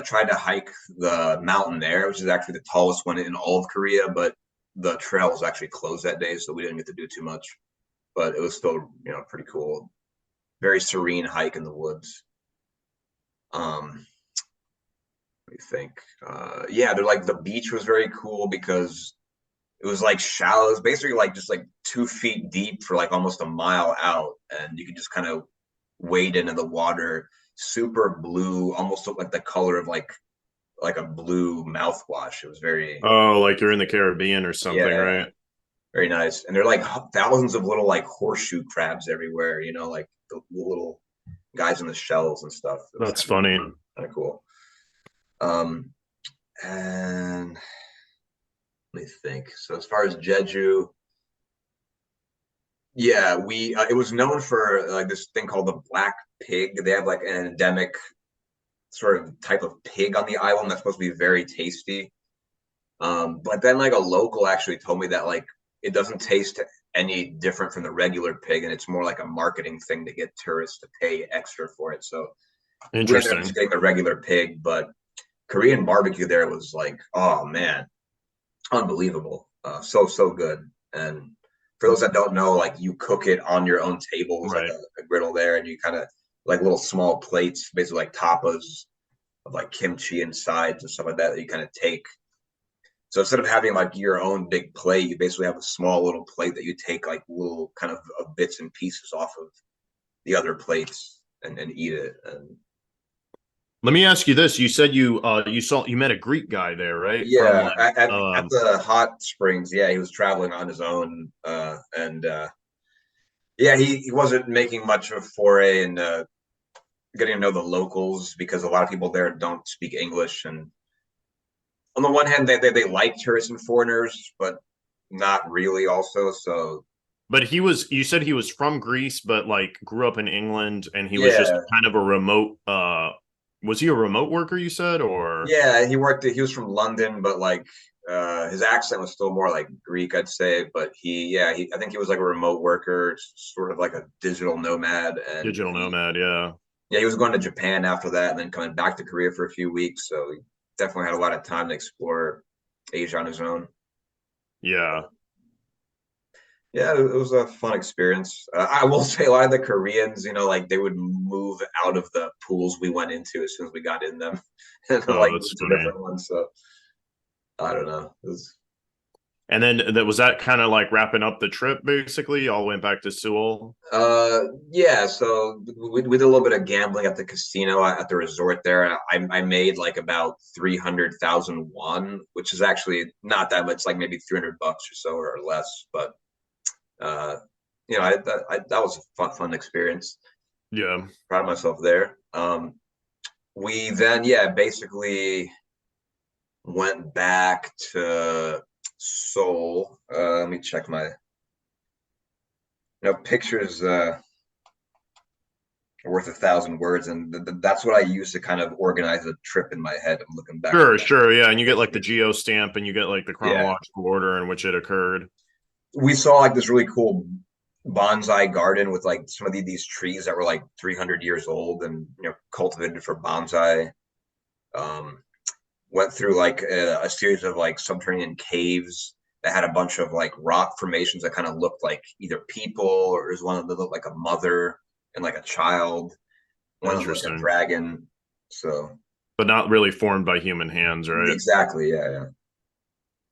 tried to hike the mountain there, which is actually the tallest one in all of Korea, but the trail was actually closed that day, so we didn't get to do too much. But it was still, pretty cool. Very serene hike in the woods. Um, Let me think. Yeah, they're like the beach was very cool because it was like shallow. It was basically like just like 2 feet deep for like almost a mile out, and you could just kind of wade into the water. Super blue, almost looked like the color of like a blue mouthwash. It was very, Oh, like you're in the Caribbean or something, yeah, right? very nice. And there are like thousands of little like horseshoe crabs everywhere. Like the little guys in the shells and stuff. It was That's funny. kind of cool. Um, and let me think. So as far as Jeju, yeah, we it was known for like this thing called the black pig. They have like an endemic sort of type of pig on the island that's supposed to be very tasty. But then like a local actually told me that like it doesn't taste any different from the regular pig, and it's more like a marketing thing to get tourists to pay extra for it. So we ended up just Interesting. getting the regular pig, but Korean barbecue there was like, oh man, unbelievable. So good. And for those that don't know, like you cook it on your own table. There's like Right. a griddle there, and you kind of like little small plates, basically like tapas of like kimchi and sides and stuff like that that you kind of take. So instead of having like your own big plate, you basically have a small little plate that you take like little kind of bits and pieces off of the other plates and eat it. And Let me ask you this. You said you met a Greek guy there, right? From yeah, like at the hot springs, yeah, he was traveling on his own, and yeah, he wasn't making much of a foray in getting to know the locals because a lot of people there don't speak English. And on the one hand, they like tourists and foreigners, but not really also. So but you said he was from Greece, but like grew up in England and he was just yeah, kind of a remote was he a remote worker you said or yeah, he was from London, but like his accent was still more like Greek, I'd say. But I think he was like a remote worker, sort of like a digital nomad. And digital nomad, yeah. he was going to Japan after that and then coming back to Korea for a few weeks. So he definitely had a lot of time to explore Asia on his own. Yeah. Yeah, it was a fun experience. I will say a lot of the Koreans, like they would move out of the pools we went into as soon as we got in them and Oh, like that's move to funny. different ones. So I don't know. It was, And then that was that kind of like wrapping up the trip basically. Y'all went back to Seoul. yeah, so we did a little bit of gambling at the casino at the resort there. I made like about 300,000 won, which is actually not that much, like maybe 300 bucks or so or less. But uh, that was a fun experience. Yeah. Proud of myself there. We then, yeah, basically went back to Seoul. Let me check my, pictures are worth 1,000 words, and that's what I use to kind of organize a trip in my head. I'm looking back to Sure, that. sure. Yeah. And you get like the geo stamp and you get like the Yeah, chronological order in which it occurred. we saw like this really cool bonsai garden with like some of these trees that were like 300 years old and cultivated for bonsai. Um, Went through like a series of like subterranean caves that had a bunch of like rock formations that kind of looked like either people, or there's one that looked like a mother and like a child. One that looked like a Interesting. dragon. So But not really formed by human hands, right? exactly, yeah.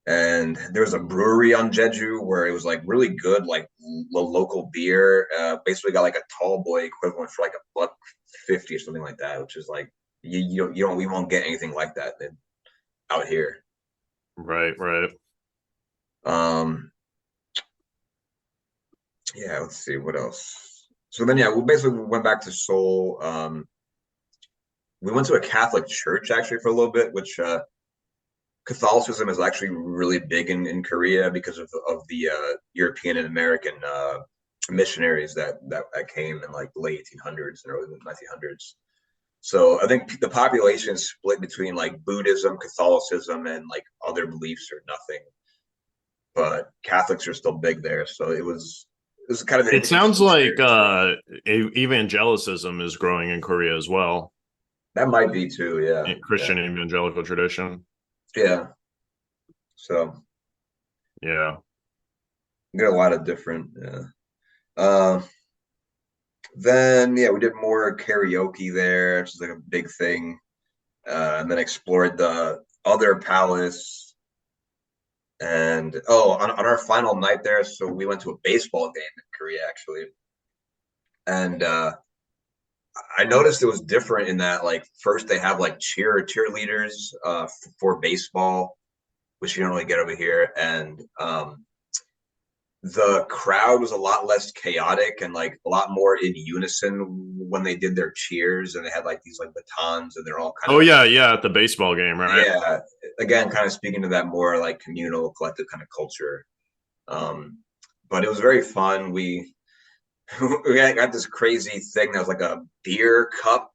And there was a brewery on Jeju where it was like really good, like local beer. Basically got like a tall boy equivalent for like $1.50 or something like that, which is like we won't get anything like that out here. Right, right. Um, yeah, let's see what else. So then, yeah, we basically went back to Seoul. We went to a Catholic church actually for a little bit, which Catholicism is actually really big in Korea because of the European and American missionaries that came in like the late 1800s and early 1900s. So I think the population is split between like Buddhism, Catholicism, and like other beliefs or nothing. But Catholics are still big there, so it was kind of an It sounds interesting like experience for me. evangelicism is growing in Korea as well. That might be too, yeah, yeah, Christian evangelical tradition. yeah. So Yeah. we got a lot of different. Yeah. Uh, then yeah, we did more karaoke there, which is like a big thing. And then explored the other palace. And oh, on our final night there, so we went to a baseball game in Korea actually. And I noticed it was different in that like first they have like cheerleaders for baseball, which you don't really get over here, and the crowd was a lot less chaotic and like a lot more in unison when they did their cheers, and they had like these like batons, and they're all kind Oh of yeah, yeah, at the baseball game, right? yeah, again, kind of speaking to that more like communal, collective kind of culture. Um, but it was very fun. We we got this crazy thing that was like a beer cup,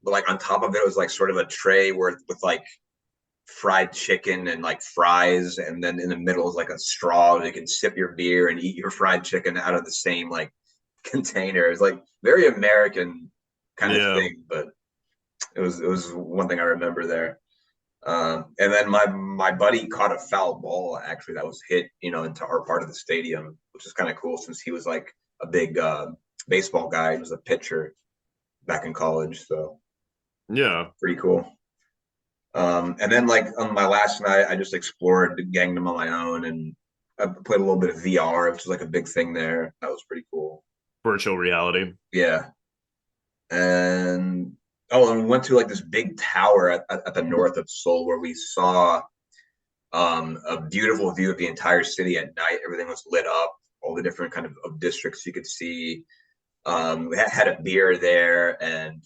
but like on top of it was like sort of a tray with like fried chicken and like fries, and then in the middle is like a straw and you can sip your beer and eat your fried chicken out of the same like container. It's like very American kind of Yeah. thing, but it was one thing I remember there. And then my buddy caught a foul ball actually that was hit, into our part of the stadium, which is kind of cool since he was like a big baseball guy. He was a pitcher back in college, so Yeah. pretty cool. And then like on my last night, I just explored the Gangnam on my own, and I played a little bit of VR, which is like a big thing there. That was pretty cool. Virtual reality. Yeah, and oh, and we went to like this big tower at the north of Seoul where we saw a beautiful view of the entire city at night. Everything was lit up, all the different kind of districts you could see. We had a beer there, and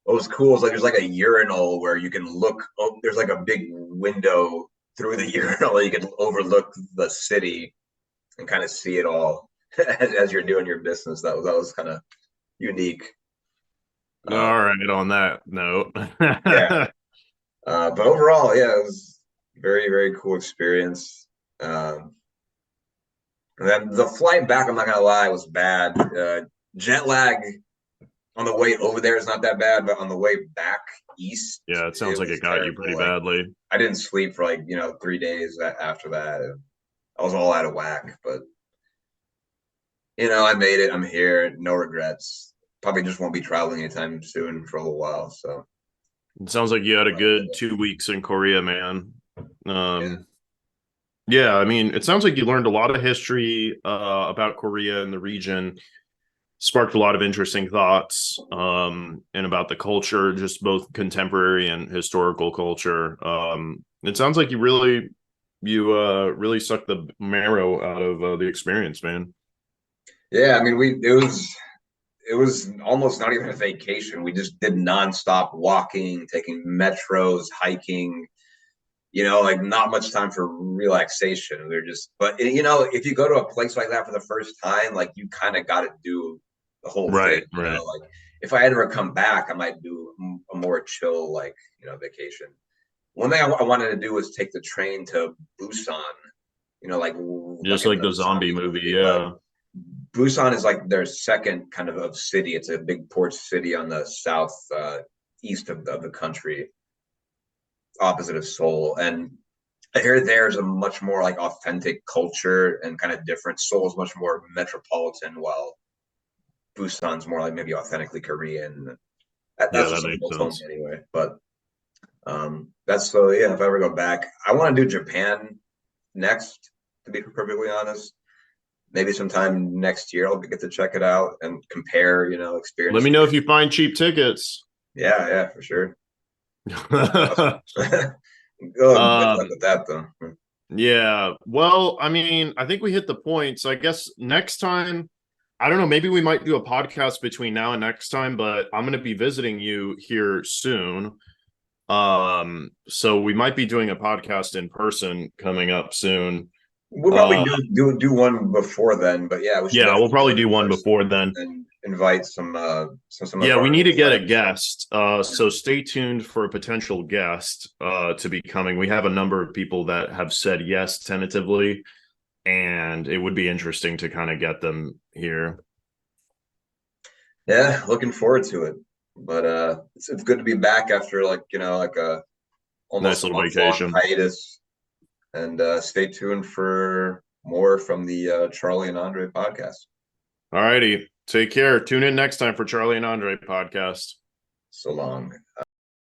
what was cool is like there's like a urinal where you can look. Oh, there's like a big window through the urinal. You can overlook the city and kind of see it all as you're doing your business. That was kind of unique. Um, All right, on that note. yeah, but overall, yeah, it was very very cool experience. Um, and then the flight back, I'm not gonna lie, was bad. Jet lag on the way over there is not that bad, but on the way back east, Yeah, it sounds it like was it got you pretty terrible. Like badly. I didn't sleep for like 3 days after that. I was all out of whack, but I made it. I'm here. No regrets. Probably just won't be traveling anytime soon for a little while. So It sounds like you had a good 2 weeks in Korea, man. yeah, Um, yeah, I mean, it sounds like you learned a lot of history about Korea and the region, sparked a lot of interesting thoughts and about the culture, just both contemporary and historical culture. It sounds like you really sucked the marrow out of the experience, man. yeah. I mean, it was almost not even a vacation. We just did nonstop walking, taking metros, hiking. Like not much time for relaxation. We are just, but if you go to a place like that for the first time, like you kind of got to do the whole thing. Right, right. Like if I ever come back, I might do a more chill, like vacation. One thing I wanted to do was take the train to Busan. Like Just in like the the zombie zombie movie, movie, but yeah. Busan is like their second kind of city. It's a big port city on the south east of the country, opposite of Seoul. And I hear there's a much more like authentic culture and kind of different. Seoul's much more metropolitan, while Busan's more like maybe authentically Korean. Yeah, That's what that some makes people told me sense. anyway. But that's so yeah. If I ever go back, I want to do Japan next. To be perfectly honest, maybe sometime next year I'll get to check it out and compare, Let me experiences. know if you find cheap tickets. Yeah, yeah, for sure. That'd be awesome. Good luck um, with that though. yeah. Well, I mean, I think we hit the points. I guess next time I don't know, maybe we might do a podcast between now and next time, but I'm going to be visiting you here soon. So we might be doing a podcast in person coming up soon. We'll probably Uh, do one before then, but yeah, we should yeah, we'll definitely do probably it do in one person before then. and invite some of Yeah, we our need to get a friends. guest. So stay tuned for a potential guest to be coming. We have a number of people that have said yes tentatively, and it would be interesting to kind of get them here. Yeah, looking forward to it. But it's good to be back after like like a Nice almost a little month long vacation. hiatus. And stay tuned for more from the Charlie and Andre podcast. All righty. Take care. Tune in next time for Charlie and Andrei podcast. So long.